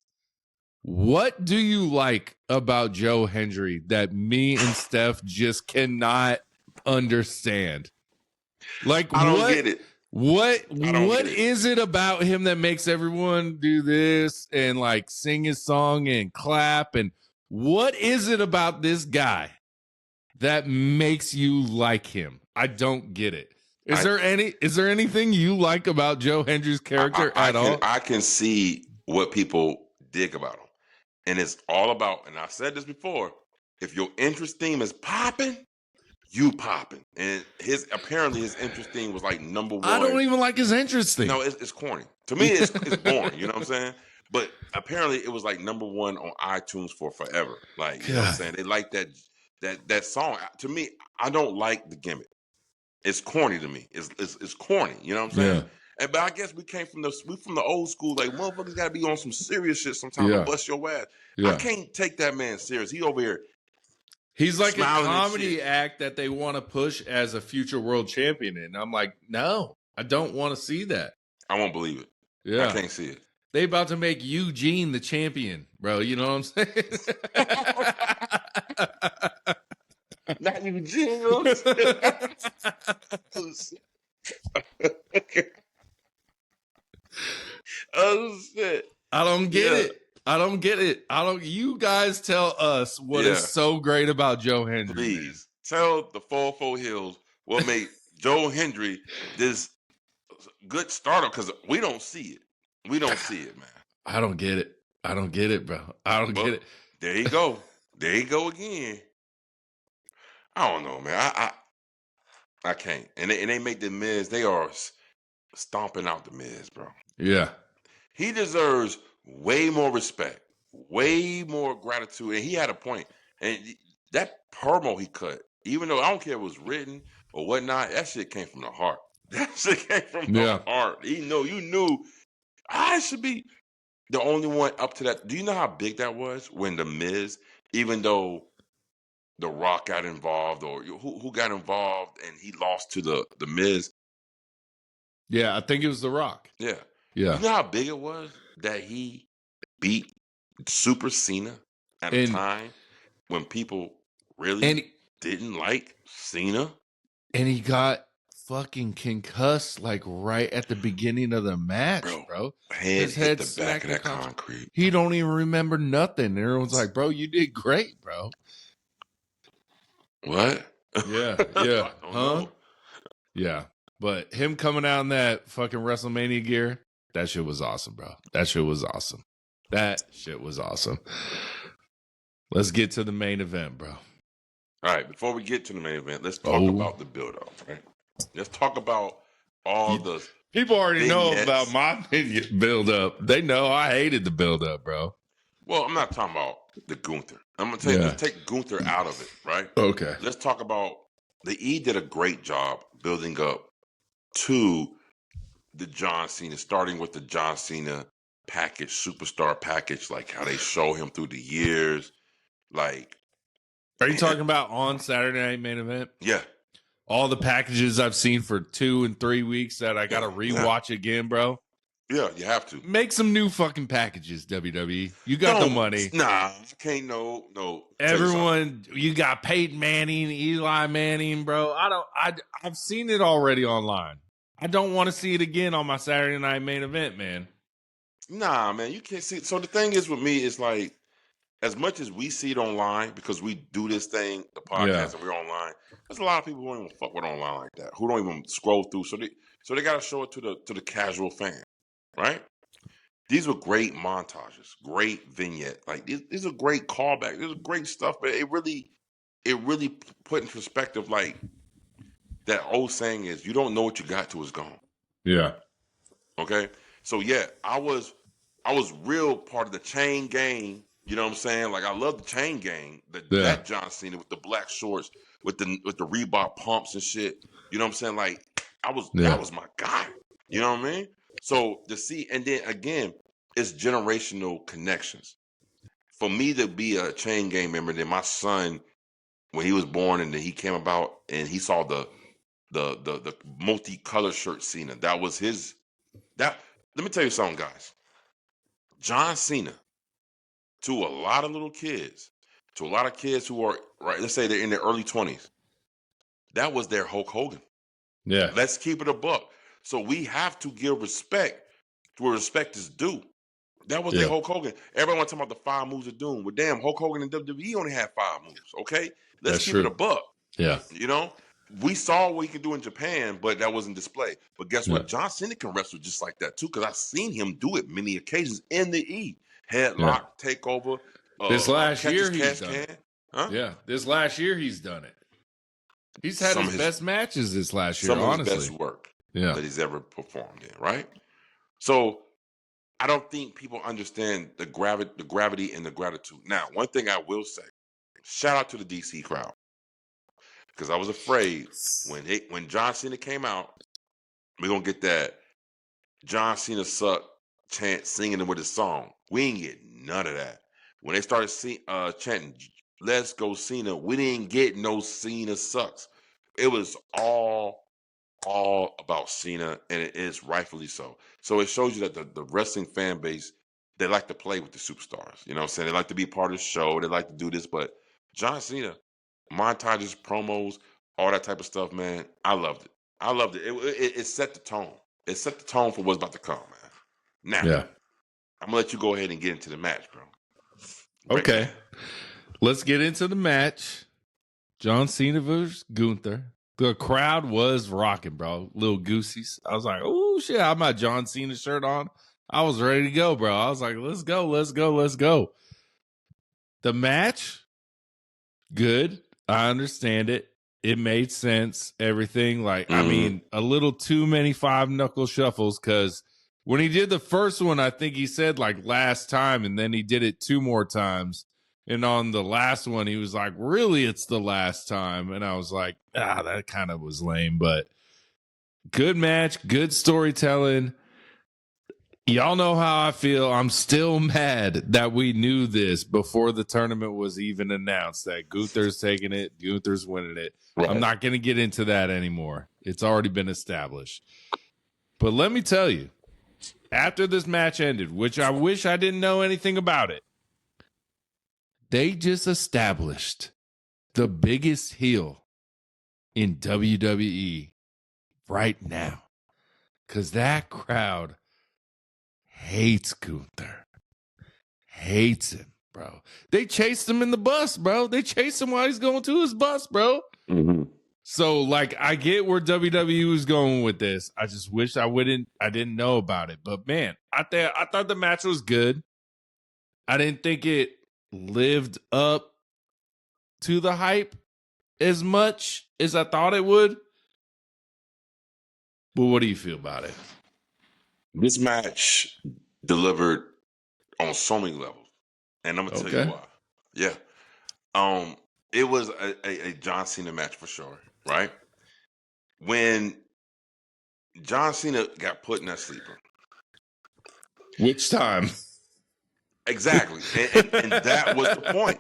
what do you like about Joe Hendry that me and Steph just cannot understand? Like, I don't get it. What is it about him that makes everyone do this and like sing his song and clap? And what is it about this guy that makes you like him? I don't get it. Is there anything you like about Joe Hendry's character at all? I can see what people dig about him. And it's all about, and I've said this before, if your interest theme is popping, you popping. And apparently his interest theme was like number one. I don't even like his interest theme. No, it's corny. To me, it's boring. You know what I'm saying? But apparently it was like number one on iTunes for forever. Like, you know what I'm saying? They like that song. To me, I don't like the gimmick. It's corny to me. It's corny. You know what I'm saying? Yeah. But I guess we from the old school. Like, motherfuckers got to be on some serious shit sometimes to bust your ass. Yeah. I can't take that man serious. He over here. He's like a comedy act that they want to push as a future world champion. And I'm like, no, I don't want to see that. I won't believe it. Yeah. I can't see it. They about to make Eugene the champion, bro. You know what I'm saying? Not Eugene. Oh, shit. I don't get Yeah. it. I don't get it. You guys tell us what is so great about Joe Hendry. Please tell the 4-4 Heelz what made Joe Hendry this good starter, because we don't see it. We don't see it, man. I don't get it. I don't get it, bro. I don't get it. There you go. There you go again. I don't know, man. I can't. And they make the Miz. They are stomping out the Miz, bro. Yeah. He deserves way more respect, way more gratitude. And he had a point. And that promo he cut, even though I don't care if it was written or whatnot, that shit came from the heart. That shit came from the heart. You knew I should be the only one up to that. Do you know how big that was when the Miz, even though The Rock got involved, or who got involved, and he lost to the Miz? Yeah, I think it was The Rock. Yeah. Yeah. You know how big it was that he beat Super Cena at a time when people really didn't like Cena? And he got fucking concussed like right at the beginning of the match, bro. His head hit the back of that concrete. He don't even remember nothing. And everyone's like, bro, you did great, bro. What? Yeah. Huh? Yeah. But him coming out in that fucking WrestleMania gear, that shit was awesome, bro. That shit was awesome. Let's get to the main event, bro. All right, before we get to the main event, let's talk about the build-up, right? Let's talk about all the people already know about my build-up. They know I hated the build-up, bro. Well, I'm not talking about the Gunther. I'm going to tell you, let's take Gunther out of it, right? Okay. Let's talk about the E did a great job building up to the John Cena, starting with the John Cena package, superstar package, like how they show him through the years. Like, are you talking about on Saturday Night Main Event? Yeah. All the packages I've seen for 2 and 3 weeks that I got to rewatch again, bro. Yeah, you have to. Make some new fucking packages, WWE. You got the money. Nah, can't no. Everyone, you got Peyton Manning, Eli Manning, bro. I've seen it already online. I don't want to see it again on my Saturday Night Main Event, man. Nah, man, you can't see it. So the thing is with me, it's like, as much as we see it online, because we do this thing, the podcast, and we're online, there's a lot of people who don't even fuck with online like that, who don't even scroll through. So they got to show it to the casual fan, right? These were great montages, great vignette. Like these are great callbacks. This is great stuff, but it really put in perspective, like that old saying is, you don't know what you got till it's gone. Yeah. Okay. So yeah, I was real part of the chain gang. You know what I'm saying? Like, I love the chain gang, that John Cena with the black shorts, with the Reebok pumps and shit. You know what I'm saying? Like, that was my guy. You know what I mean? So to see, and then again, it's generational connections. For me to be a chain gang member, then my son, when he was born and then he came about and he saw the multicolored shirt Cena, that was his. Let me tell you something, guys. John Cena, to a lot of little kids, to a lot of kids who are, right, let's say they're in their early 20s, that was their Hulk Hogan. Yeah. Let's keep it a buck. So we have to give respect where respect is due. That was their Hulk Hogan. Everyone talking about the 5 moves of doom. Well, damn, Hulk Hogan and WWE only had 5 moves, okay? Let's keep it a buck. Yeah. You know? We saw what he could do in Japan, but that wasn't displayed. But guess what? John Cena can wrestle just like that, too, because I've seen him do it many occasions in the E. Headlock, takeover. This last year he's done it. Huh? Yeah, this last year he's done it. He's had his best matches this last year, honestly. Some of his best work that he's ever performed in, right? So I don't think people understand the gravity and the gratitude. Now, one thing I will say, shout out to the DC crowd, because I was afraid when John Cena came out, we're going to get that John Cena suck chant singing with his song. We ain't get none of that. When they started chanting, "Let's go Cena," we didn't get no Cena sucks. It was all about Cena, and it is rightfully so. So it shows you that the wrestling fan base, they like to play with the superstars. You know what I'm saying? They like to be part of the show. They like to do this. But John Cena, montages, promos, all that type of stuff, man, I loved it. It set the tone. It set the tone for what's about to come, man. Now, I'm gonna let you go ahead and get into the match, bro. Break Okay. down. Let's get into the match. John Cena versus Gunther. The crowd was rocking, bro. Little goosies. I was like, oh, shit. I had my John Cena shirt on. I was ready to go, bro. I was like, let's go, let's go, let's go. The match, good. I understand it. It made sense. Everything. Like, I mean, a little too many 5-knuckle shuffles because when he did the first one, I think he said like last time, and then he did it 2 more times. And on the last one, he was like, really, it's the last time. And I was like, that kind of was lame, but good match, good storytelling. Y'all know how I feel. I'm still mad that we knew this before the tournament was even announced, that Gunther's taking it, Gunther's winning it. Right. I'm not going to get into that anymore. It's already been established. But let me tell you, after this match ended, which I wish I didn't know anything about it, they just established the biggest heel in WWE right now. Because that crowd hates Gunther. Hates him, bro. They chased him in the bus, bro. They chased him while he's going to his bus, bro. Mm-hmm. So, like, I get where WWE was going with this. I just wish I didn't know about it. But, man, I thought the match was good. I didn't think it lived up to the hype as much as I thought it would. But what do you feel about it? This match delivered on so many levels, and I'm gonna tell you why. Yeah, it was a John Cena match for sure, right? When John Cena got put in that sleeper, Which time? exactly, and that was the point.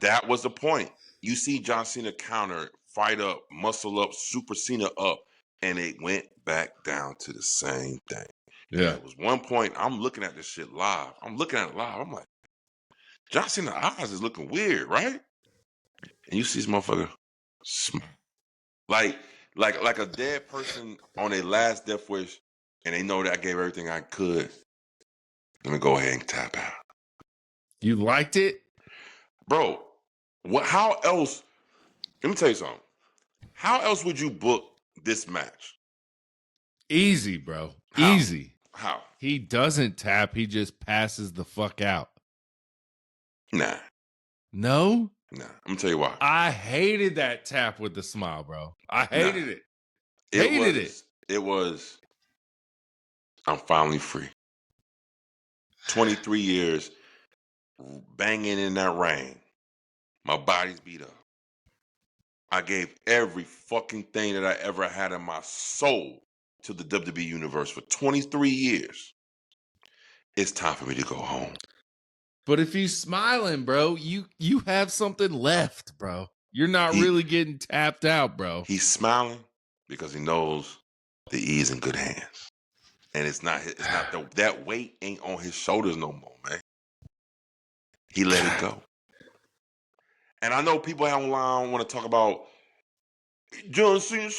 That was the point. You see John Cena counter, fight up, muscle up, super Cena up, and it went back down to the same thing. Yeah. It was one point, I'm looking at this shit live. I'm looking at it live. I'm like, John Cena's eyes is looking weird, right? And you see this motherfucker smile. Like a dead person on a last death wish, and they know that I gave everything I could. Let me go ahead and tap out. You liked it? Bro, how else? Let me tell you something. How else would you book this match? Easy, bro. How? Easy. How? He doesn't tap. He just passes the fuck out. Nah. No? Nah. I'm going to tell you why. I hated that tap with the smile, bro. I hated it. It was, I'm finally free. 23 years banging in that rain. My body's beat up. I gave every fucking thing that I ever had in my soul to the WWE universe for 23 years. It's time for me to go home. But if he's smiling, bro, you have something left, bro. You're not really getting tapped out, bro. He's smiling because he knows that he's in good hands. And that weight ain't on his shoulders no more, man. He let it go. And I know people online want to talk about John Cena.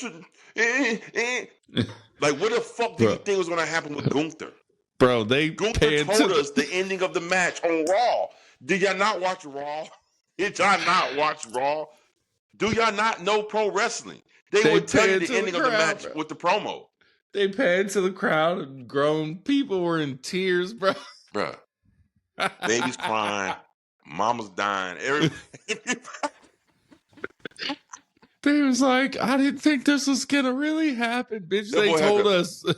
Like, what the fuck did you think was going to happen with Gunther? Bro, Gunther told us the ending of the match on Raw. Did y'all not watch Raw? Did y'all not watch Raw? Do y'all not know pro wrestling? They would tell you the ending of the match with the promo. They panned to the crowd and grown people were in tears, bro. Bro. Babies crying. Mama's dying. Everybody. They was like, I didn't think this was going to really happen, bitch. They told us. I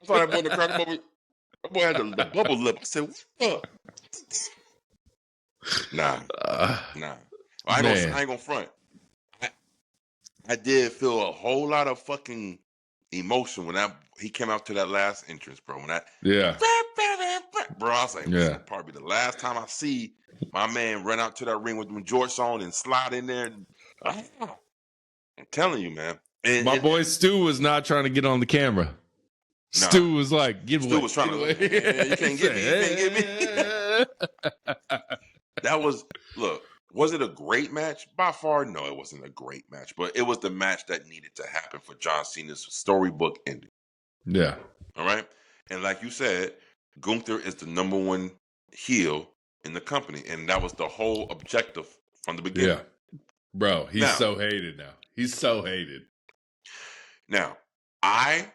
saw that boy in the crowd. That boy had the bubble lip. I said, what the? Nah. I ain't gonna front. I did feel a whole lot of fucking emotion when he came out to that last entrance, bro. Bro, I was like, this is probably the last time I see my man run out to that ring with them jorts on and slide in there. I'm telling you, man. My boy Stu was not trying to get on the camera. Nah. Stu was like, get away. Stu was trying to, you can't get me. You can't get me. That was, look, was it a great match? By far, no, it wasn't a great match. But it was the match that needed to happen for John Cena's storybook ending. Yeah. All right? And like you said, Gunther is the number one heel in the company, and that was the whole objective from the beginning. Yeah. Bro, he's Now- so hated now. He's so hated. Now, I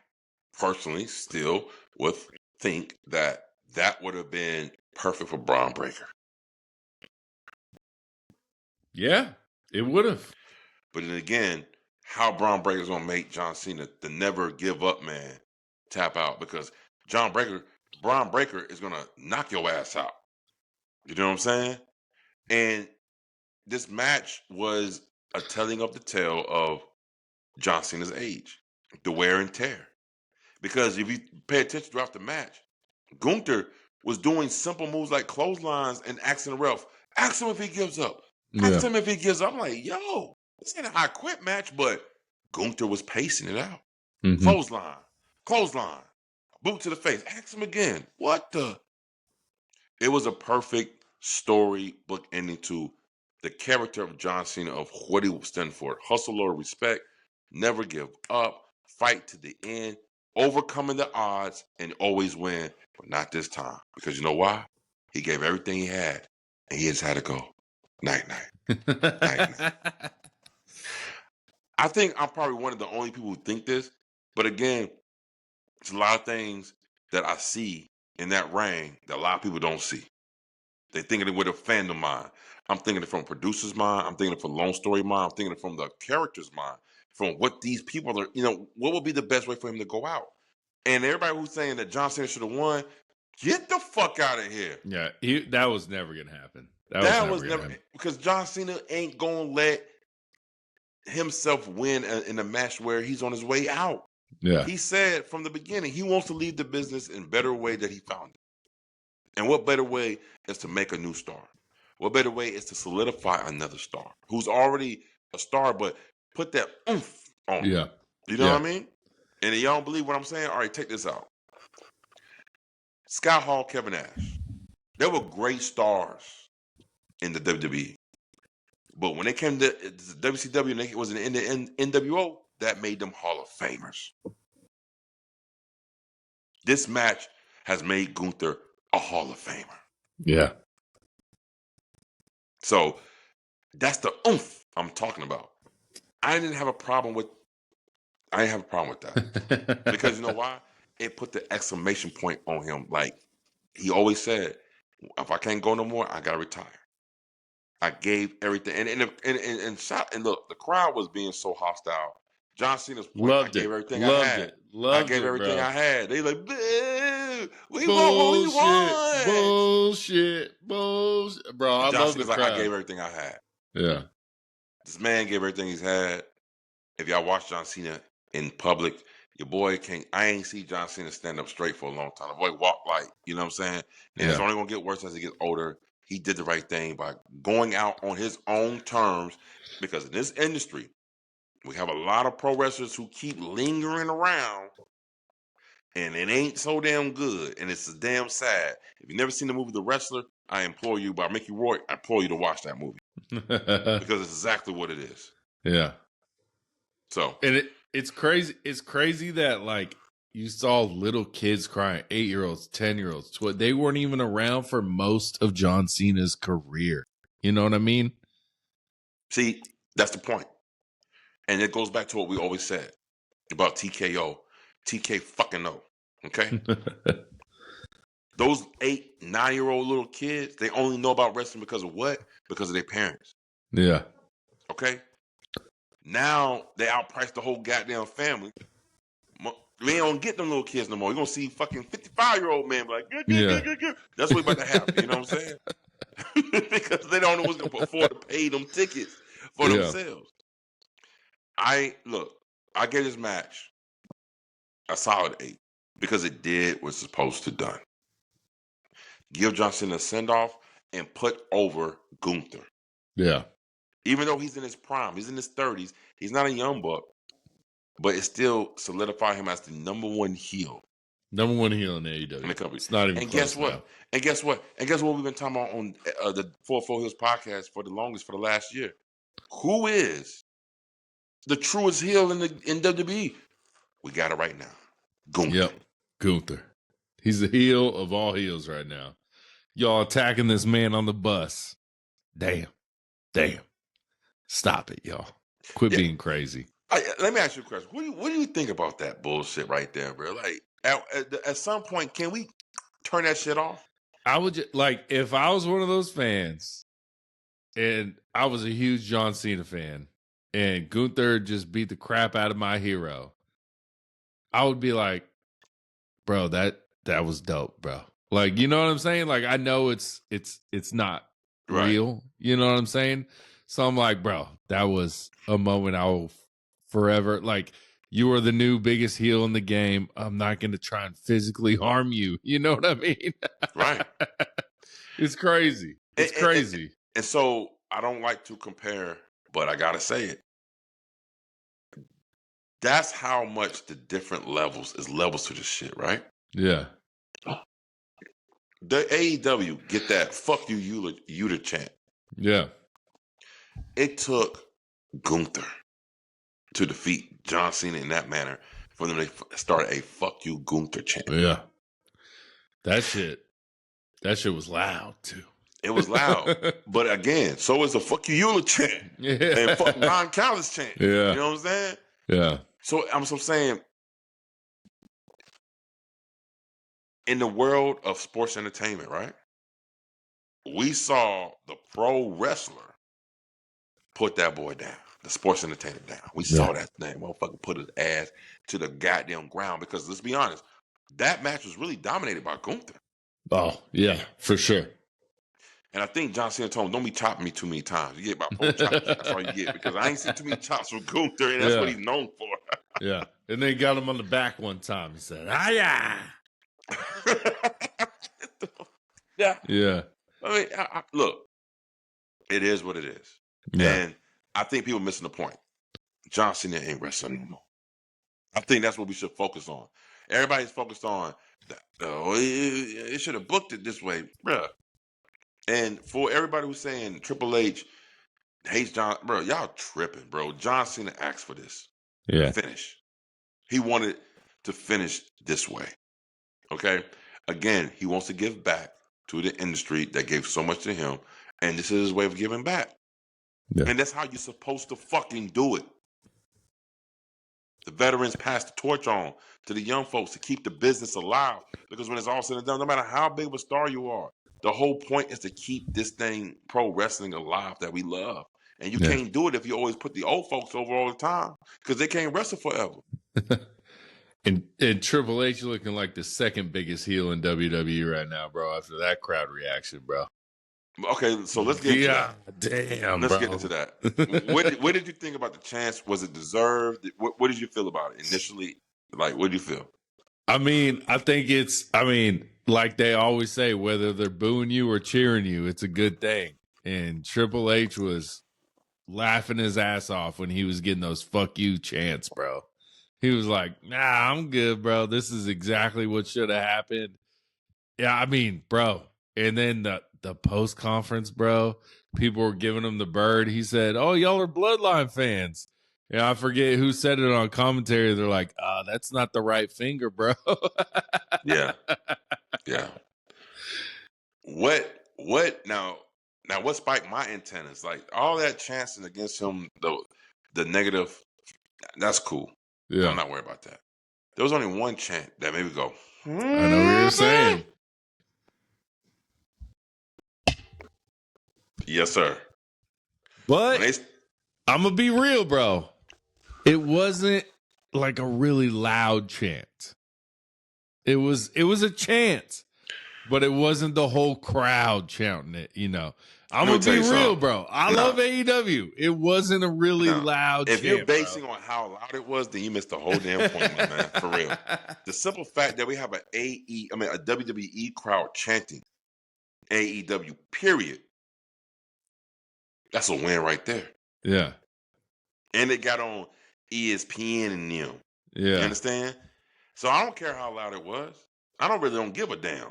personally still would think that would have been perfect for Braun Breaker. Yeah, it would have. But then again, how Braun Breaker's gonna make John Cena, the never give up man, tap out, because Braun Breaker is gonna knock your ass out. You know what I'm saying? And this match was a telling of the tale of John Cena's age, the wear and tear. Because if you pay attention throughout the match, Gunther was doing simple moves like clotheslines and asking the ref, ask him if he gives up. Ask him if he gives up. I'm like, yo, this ain't a high quit match, but Gunther was pacing it out. Mhm. Clothesline, boot to the face. Ask him again. What the? It was a perfect storybook ending to the character of John Cena, of what he was standing for. Hustle or respect, never give up, fight to the end, overcoming the odds, and always win, but not this time. Because you know why? He gave everything he had, and he just had to go. Night, night. I think I'm probably one of the only people who think this, but again, it's a lot of things that I see in that ring that a lot of people don't see. They thinking it with a fandom mind. I'm thinking it from a producer's mind. I'm thinking it from Lone Story mind. I'm thinking it from the character's mind. From what these people are, what would be the best way for him to go out? And everybody who's saying that John Cena should have won, get the fuck out of here. Yeah, that was never gonna happen. That was never, because John Cena ain't gonna let himself win in a match where he's on his way out. Yeah, He said from the beginning he wants to leave the business in a better way that he found it. And what better way is to make a new star? What better way is to solidify another star who's already a star, but put that oomph on him? yeah. You know what I mean? And if y'all don't believe what I'm saying, all right, take this out. Scott Hall, Kevin Nash, they were great stars in the WWE. But when they came to WCW and it was in the NWO, that made them Hall of Famers. This match has made Gunther a Hall of Famer. Yeah. So that's the oomph I'm talking about. I didn't have a problem with that. Because you know why? It put the exclamation point on him. Like he always said, if I can't go no more, I gotta retire. I gave everything, and look, the crowd was being so hostile. John Cena's point, I gave everything I had. I gave everything I had. They like, boo, we want what we want. Bullshit. Bro, I love the crowd. I gave everything I had. Yeah. This man gave everything he's had. If y'all watch John Cena in public, your boy can't. I ain't see John Cena stand up straight for a long time. The boy walked like, you know what I'm saying? And it's only gonna get worse as he gets older. He did the right thing by going out on his own terms, because in this industry, we have a lot of pro wrestlers who keep lingering around, and it ain't so damn good, and it's damn sad. If you've never seen the movie The Wrestler, I implore you, by Mickey Rourke, I implore you to watch that movie. Because it's exactly what it is. Yeah. So, and it's crazy. It's crazy that like you saw little kids crying, 8-year-olds, 10-year-olds. They weren't even around for most of John Cena's career. You know what I mean? See, that's the point. And it goes back to what we always said about TKO. TK fucking O. Okay? Those 8, 9-year-old little kids, they only know about wrestling because of what? Because of their parents. Yeah. Okay? Now they outpriced the whole goddamn family. We ain't gonna get them little kids no more. You're gonna see fucking 55-year-old man be like, good. That's what about to happen. You know what I'm saying? Because they don't know what's gonna afford to pay them tickets for themselves. I gave this match a solid 8 because it did what it's supposed to done. Give John Cena a send-off and put over Gunther. Yeah. Even though he's in his prime, he's in his 30s, he's not a young buck, but it still solidified him as the number one heel. Number one heel in AEW. In the company. It's not even and close guess what? now. And guess what? And guess what we've been talking about on the 44 Heels podcast for the longest, for the last year? Who is the truest heel in WWE? We got it right now. Gunther. Yep. Gunther. He's the heel of all heels right now. Y'all attacking this man on the bus. Damn. Stop it, y'all. Quit being crazy. Let me ask you a question. What do you think about that bullshit right there, bro? Like, at some point, can we turn that shit off? I would just, like, if I was one of those fans and I was a huge John Cena fan and Gunther just beat the crap out of my hero, I would be like, bro, that was dope, bro. Like, you know what I'm saying? Like, I know it's not real. You know what I'm saying? So I'm like, bro, that was a moment I will forever, like, you are the new biggest heel in the game. I'm not going to try and physically harm you. You know what I mean? Right. It's crazy. It's crazy. And so I don't like to compare, but I got to say it. That's how much the different levels to this shit, right? Yeah. The AEW get that fuck you Yuta chant. Yeah. It took Gunther to defeat John Cena in that manner for them to start a fuck you Gunther chant. Yeah. That shit was loud too. It was loud. But again, so is the fuck you Eula chant. Yeah. And fuck Don Callis chant. Yeah. You know what I'm saying? Yeah. So I'm saying, in the world of sports entertainment, right? We saw the pro wrestler put that boy down, the sports entertainer down. We saw that thing, motherfucker put his ass to the goddamn ground, because let's be honest, that match was really dominated by Gunther. Oh, yeah, for sure. And I think John Cena told him, don't be chopping me too many times. You get about 4 chops. That's all you get, because I ain't seen too many chops from Gunther, and that's what he's known for. Yeah. And they got him on the back one time. He said, "Hiya." Yeah. Yeah. I mean, look, it is what it is. Yeah. And I think people are missing the point. John Cena ain't wrestling anymore. I think that's what we should focus on. Everybody's focused on, it should have booked it this way, bruh. And for everybody who's saying Triple H hates John, bro, y'all tripping, bro. John Cena asked for this. Yeah. Finish. He wanted to finish this way. Okay? Again, he wants to give back to the industry that gave so much to him, and this is his way of giving back. Yeah. And that's how you're supposed to fucking do it. The veterans pass the torch on to the young folks to keep the business alive, because when it's all said and done, no matter how big of a star you are, the whole point is to keep this thing, pro wrestling, alive that we love. And you can't do it if you always put the old folks over all the time, because they can't wrestle forever. And Triple H looking like the second biggest heel in WWE right now, bro, after that crowd reaction, bro. Okay, so let's get into that. Damn, Let's bro. get into that. What did you think about the chance? Was it deserved? What did you feel about it initially? Like, what did you feel? I mean, I think like they always say, whether they're booing you or cheering you, it's a good thing. And Triple H was laughing his ass off when he was getting those fuck you chants, bro. He was like, nah, I'm good, bro. This is exactly what should have happened. Yeah, I mean, bro. And then the post conference, bro, people were giving him the bird. He said, "Oh, y'all are Bloodline fans." Yeah, I forget who said it on commentary. They're like, that's not the right finger, bro." Yeah. What now what spiked my antennas? Like, all that chanting against him, the negative, that's cool. Yeah. I'm not worried about that. There was only one chant that made me go, I know what you're saying. Yes, sir. But I'm going to be real, bro. It wasn't like a really loud chant. It was a chant, but it wasn't the whole crowd chanting it, you know. I'm going to be real, bro. I love AEW. It wasn't a really loud chant. If you're basing on how loud it was, then you missed the whole damn point, my man. For real. The simple fact that we have a WWE crowd chanting AEW, period. That's a win right there. Yeah. And it got on ESPN and them. Yeah. You understand? So I don't care how loud it was. I don't give a damn.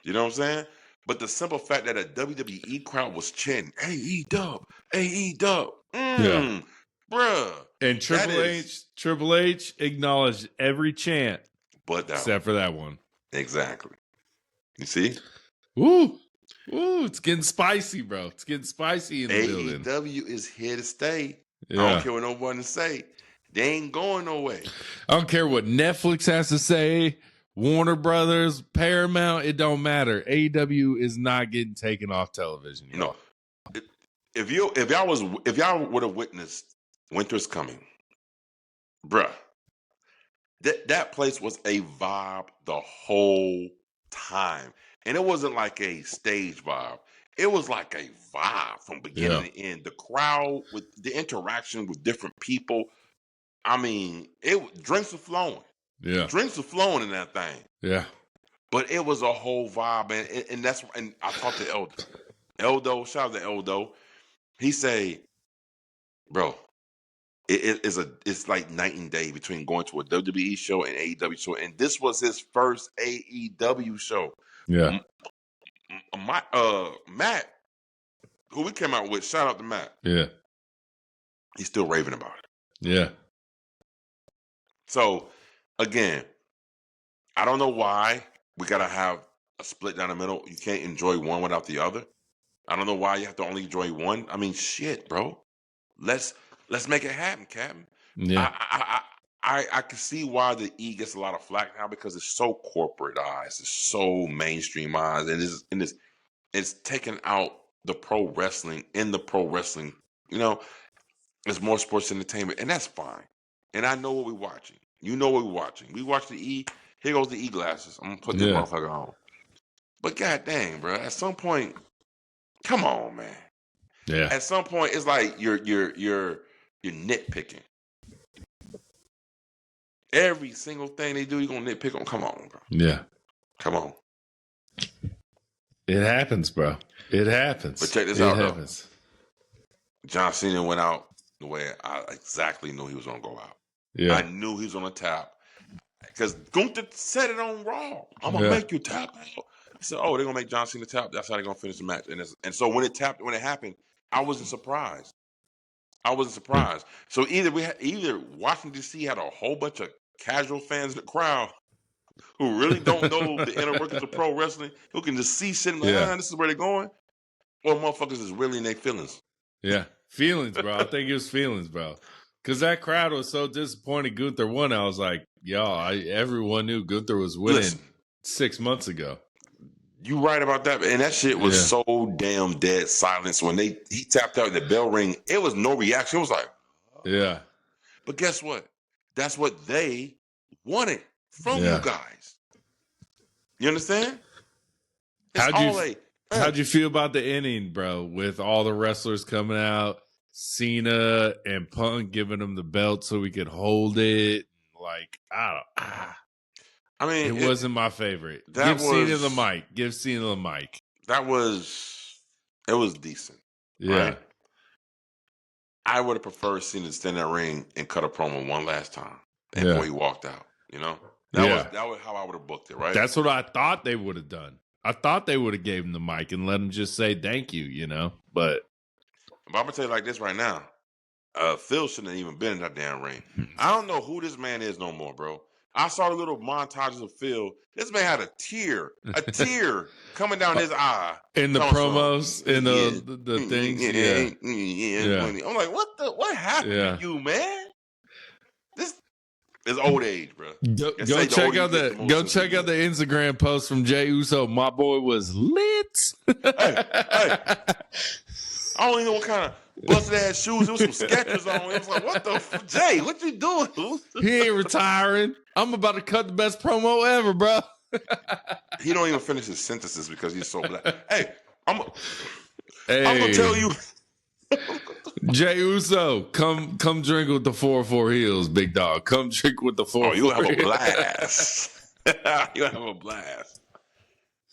You know what I'm saying? But the simple fact that a WWE crowd was chanting AEW, AEW, bruh. And Triple H acknowledged every chant, but except for that one. Exactly. You see? Woo! Woo! It's getting spicy, bro. It's getting spicy in the building. AEW is here to stay. Yeah. I don't care what no one say. They ain't going nowhere. I don't care what Netflix has to say, Warner Brothers, Paramount, it don't matter. AEW is not getting taken off television. Y'all. No. If y'all would have witnessed Winter's Coming, bruh, that place was a vibe the whole time. And it wasn't like a stage vibe. It was like a vibe from beginning to end. The crowd, with the interaction with different people. I mean, drinks were flowing. Yeah. Drinks were flowing in that thing. Yeah. But it was a whole vibe, and I talked to Eldo, shout out to Eldo. He say, bro, it's like night and day between going to a WWE show and AEW show, and this was his first AEW show. Yeah. Matt, who we came out with, shout out to Matt. Yeah. He's still raving about it. Yeah. So, again, I don't know why we gotta have a split down the middle. You can't enjoy one without the other. I don't know why you have to only enjoy one. I mean, shit, bro. Let's make it happen, Captain. Yeah. I can see why the E gets a lot of flack now, because it's so corporatized, it's so mainstreamized, and it's taken out the pro wrestling in the pro wrestling. You know, it's more sports entertainment, and that's fine. And I know what we're watching. You know what we're watching. We watch the E. Here goes the E glasses. I'm gonna put this motherfucker on. But god dang, bro, at some point, come on, man. Yeah. At some point, it's like you're nitpicking. Every single thing they do, you're gonna nitpick on. Come on, bro. Yeah. Come on. It happens, bro. It happens. But check this out, though. John Cena went out the way I exactly knew he was gonna go out. Yeah. I knew he was gonna tap. Because Gunther said it on Raw. I'm gonna make you tap out. I said, "Oh, they're gonna make John Cena tap. That's how they're gonna finish the match." And so when it happened, I wasn't surprised. So either Washington D.C. had a whole bunch of casual fans in the crowd who really don't know the inner workings of pro wrestling, who can just see shit and this is where they're going, or motherfuckers is really in their feelings. Yeah, feelings, bro. I think it was feelings, bro. Because that crowd was so disappointed Gunther won. I was like, everyone knew Gunther was winning 6 months ago. You right about that, and that shit was so damn dead silence when he tapped out in the bell ring. It was no reaction. It was like, yeah. But guess what? That's what they wanted from you guys. You understand? How'd you feel about the inning, bro? With all the wrestlers coming out, Cena and Punk giving him the belt so we could hold it. Like, I mean, it wasn't my favorite. Give Cena the mic. It was decent. Yeah. Right? I would have preferred Cena to stand in that ring and cut a promo one last time before he walked out. You know? That was how I would have booked it, right? That's what I thought they would have done. I thought they would have gave him the mic and let him just say thank you, you know? But I'm going to tell you like this right now. Phil shouldn't have even been in that damn ring. I don't know who this man is no more, bro. I saw the little montages of Phil. This man had a tear coming down his eye. In the promos, in the things. Yeah. I'm like, what happened to you, man? This is old age, bro. Go check out the Instagram post from Jey Uso. My boy was lit. hey. I don't even know what kind of busted ass shoes. There was some Skechers on. It was like, what the Jay? What you doing? He ain't retiring. I'm about to cut the best promo ever, bro. He don't even finish his sentences because he's so black. Hey, I'm gonna tell you. Jey Uso, come drink with the 4-4 Heelz, big dog. Come drink with the 4-4. Oh, you'll have a blast. You'll have a blast.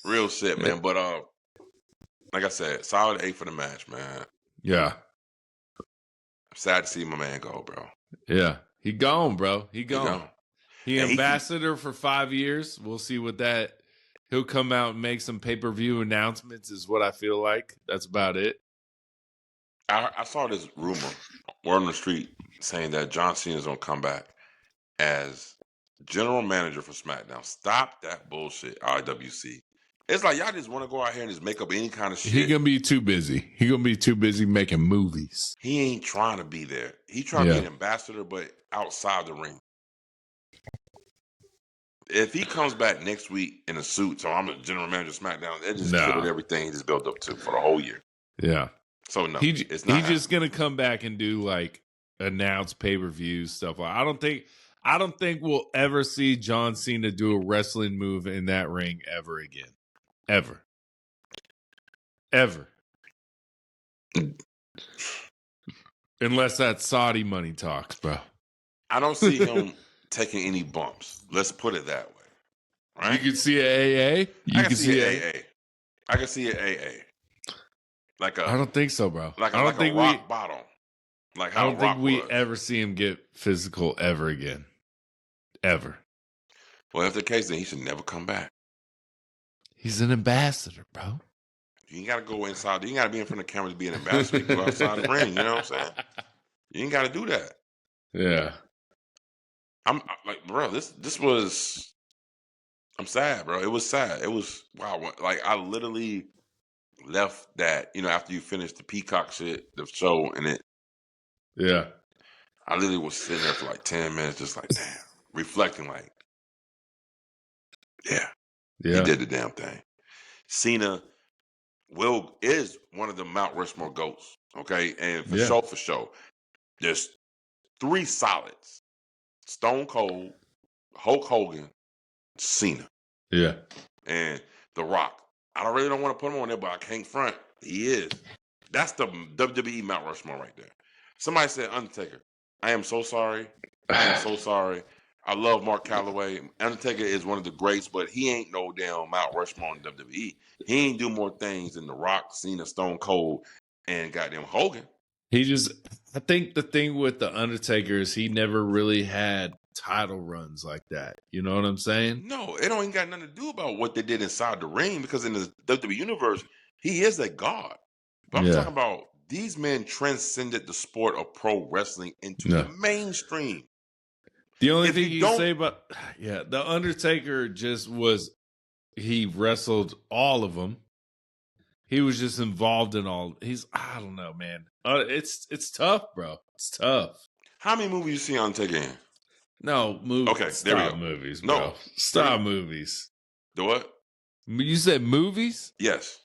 Real shit, man. But like I said, solid 8 for the match, man. Yeah. I'm sad to see my man go, bro. Yeah. He gone, bro. He gone. He ambassador for 5 years. We'll see what that. He'll come out and make some pay-per-view announcements is what I feel like. That's about it. I saw this rumor, word on the street, saying that John Cena's going to come back as general manager for SmackDown. Stop that bullshit, IWC. It's like y'all just want to go out here and just make up any kind of shit. He gonna be too busy. He gonna be too busy making movies. He ain't trying to be there. He trying to be an ambassador, but outside the ring. If he comes back next week in a suit, so I'm a general manager of SmackDown, that just killed everything he just built up to for the whole year. Yeah. So no, it's not. He's just gonna come back and do like announce pay-per-views stuff. I don't think we'll ever see John Cena do a wrestling move in that ring ever again. Ever. Unless that Saudi money talks, bro. I don't see him taking any bumps. Let's put it that way. Right? You can see an AA. I can see an AA. I can see an AA. I don't think so, bro. I don't think rock bottom. Like how I don't think we ever see him get physical ever again. Ever. Well, if the case, then he should never come back. He's an ambassador, bro. You ain't got to go inside. You ain't got to be in front of the camera to be an ambassador. You go outside the ring. You know what I'm saying? You ain't got to do that. Yeah. I'm like, bro, this was. I'm sad, bro. It was sad. It was wow. Like I literally left that. After you finished the Peacock shit, the show, and it. Yeah. I literally was sitting there for like 10 minutes, just like, damn, reflecting, like, yeah, he did the damn thing. Cena is one of the Mount Rushmore GOATs, okay? And for sure, there's 3 solids: Stone Cold, Hulk Hogan, Cena. Yeah. And The Rock. I really don't want to put him on there, but I can't front. He is. That's the WWE Mount Rushmore right there. Somebody said Undertaker. I am so sorry. I love Mark Calloway. Undertaker is one of the greats, but he ain't no damn Mount Rushmore in WWE. He ain't do more things than The Rock, Cena, Stone Cold, and goddamn Hogan. I think the thing with the Undertaker is he never really had title runs like that. You know what I'm saying? No, it don't even got nothing to do about what they did inside the ring, because in the WWE universe, he is a god. But I'm talking about these men transcended the sport of pro wrestling into the mainstream. The only thing you can say about the Undertaker he wrestled all of them. He was just involved in all. I don't know, man. It's tough, bro. It's tough. How many movies you see Undertaker in? No movies. Okay, there we go. Movies, bro. No, stop movies. The what? You said movies? Yes.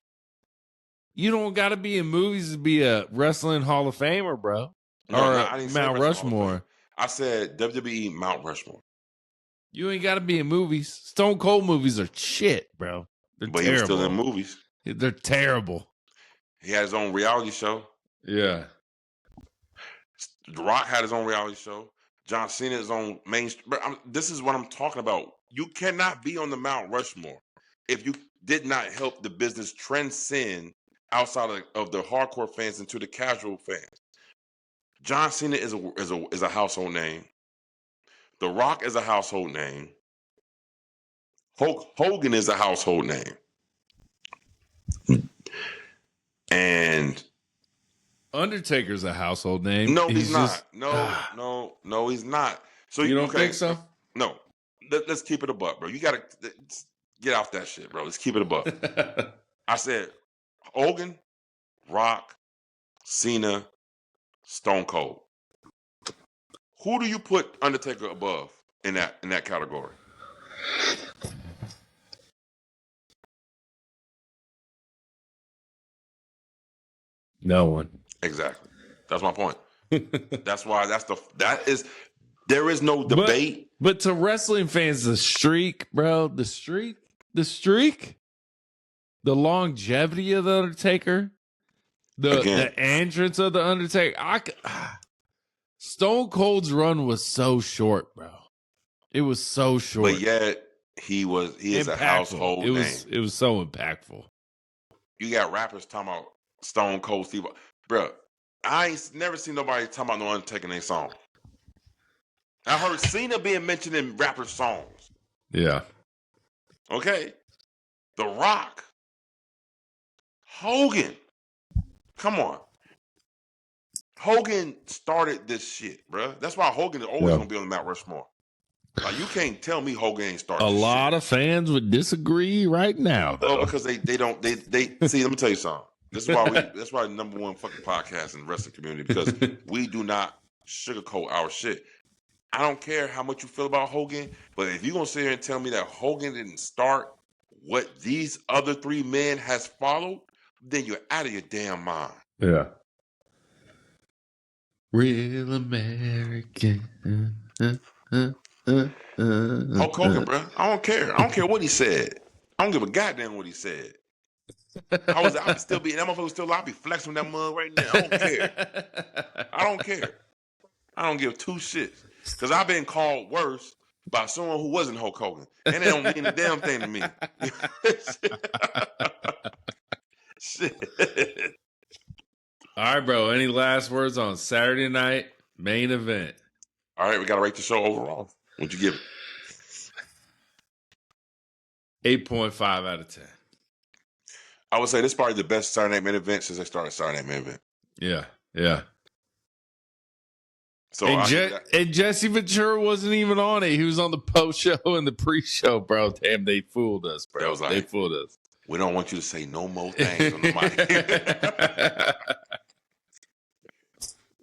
You don't got to be in movies to be a wrestling Hall of Famer, bro. No, I didn't say Mount Rushmore. I said WWE Mount Rushmore. You ain't got to be in movies. Stone Cold movies are shit, bro. They're terrible. He was still in movies. They're terrible. He had his own reality show. Yeah. The Rock had his own reality show. John Cena his own mainstream. This is what I'm talking about. You cannot be on the Mount Rushmore if you did not help the business transcend outside of the hardcore fans into the casual fans. John Cena is a household name. The Rock is a household name. Hulk Hogan is a household name. And Undertaker's a household name. No, he's not. No, he's not. So you don't think so? No. Let's keep it a buck, bro. You gotta get off that shit, bro. Let's keep it a buck. I said Hogan, Rock, Cena, Stone Cold. Who do you put Undertaker above in that category? No one. Exactly. That's my point. That's why there is no debate. But to wrestling fans, the streak, bro, the longevity of the Undertaker, the entrance of the Undertaker. Stone Cold's run was so short, bro. It was so short. But yet he is a household name. It was so impactful. You got rappers talking about Stone Cold Steve. Bro, I ain't never seen nobody talking about no Undertaker in their song. I heard Cena being mentioned in rapper songs. Yeah. Okay. The Rock. Hogan. Come on. Hogan started this shit, bro. That's why Hogan is always going to be on the Mount Rushmore. Like, you can't tell me Hogan ain't started. A lot of fans would disagree right now, though. Oh, because they see. Let me tell you something. That's why the number one fucking podcast in the wrestling community, because we do not sugarcoat our shit. I don't care how much you feel about Hogan, but if you're gonna sit here and tell me that Hogan didn't start what these other three men has followed, then you're out of your damn mind. Yeah. Real American. Hulk Hogan, bro. I don't care. I don't care what he said. I don't give a goddamn what he said. I'd still be that motherfucker still. I'd be flexing that mug right now. I don't care. I don't care. I don't give two shits, because I've been called worse by someone who wasn't Hulk Hogan, and it don't mean a damn thing to me. Shit. All right, bro. Any last words on Saturday night main event? All right, we gotta rate the show overall. What'd you give it? 8.5 out of 10. I would say this is probably the best Saturday night main event since they started Saturday night main event. Yeah, yeah. So and Jesse Ventura wasn't even on it. He was on the post show and the pre show, bro. Damn, they fooled us, bro. They fooled us. We don't want you to say no more things on the mic.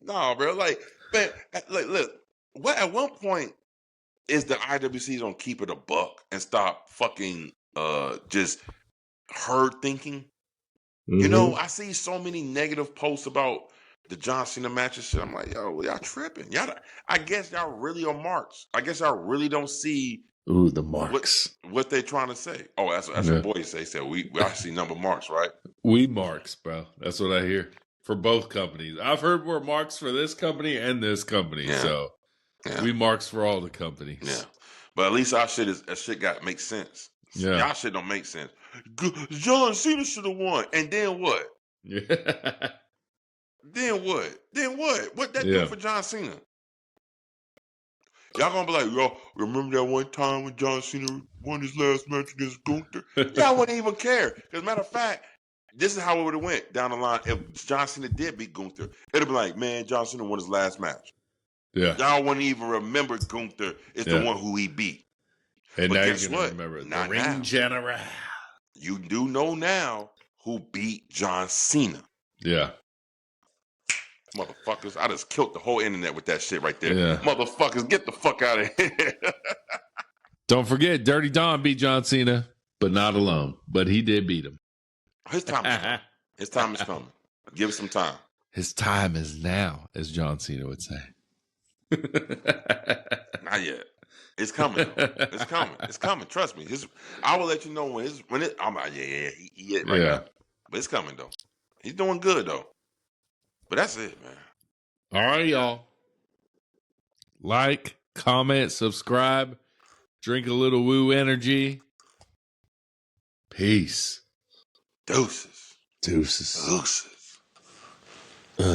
No, bro. Like, man, look. What at one point is the IWC gonna keep it a buck and stop fucking just herd thinking? Mm-hmm. You know, I see so many negative posts about the John Cena match and shit. I'm like, yo, y'all tripping. I guess y'all really are marks. I guess y'all really don't see the marks. What they trying to say. Oh, that's what boys say. Said I see number marks, right? We marks, bro. That's what I hear for both companies. I've heard we're marks for this company and this company. Yeah. So we marks for all the companies. Yeah. But at least our shit makes sense. Yeah. Y'all shit don't make sense. John Cena should have won. And then what? Yeah. Then what? What that do for John Cena? Y'all gonna be like, yo, remember that one time when John Cena won his last match against Gunther? Y'all wouldn't even care. As a matter of fact, this is how it would have went down the line. If John Cena did beat Gunther, it'd be like, man, John Cena won his last match. Yeah. Y'all wouldn't even remember Gunther is the one who he beat. And but now guess what? Remember the ring general. You do know now who beat John Cena. Yeah. Motherfuckers, I just killed the whole internet with that shit right there. Yeah. Motherfuckers, get the fuck out of here. Don't forget, Dirty Don beat John Cena, but not alone. But he did beat him. His time is coming. His time is coming. Give it some time. His time is now, as John Cena would say. Not yet. It's coming. It's coming. It's coming. Trust me. I will let you know when it. I'm like, he right now. But it's coming though. He's doing good though. But that's it, man. All right, y'all. Like, comment, subscribe, drink a little woo energy. Peace. Deuces. Deuces. Deuces.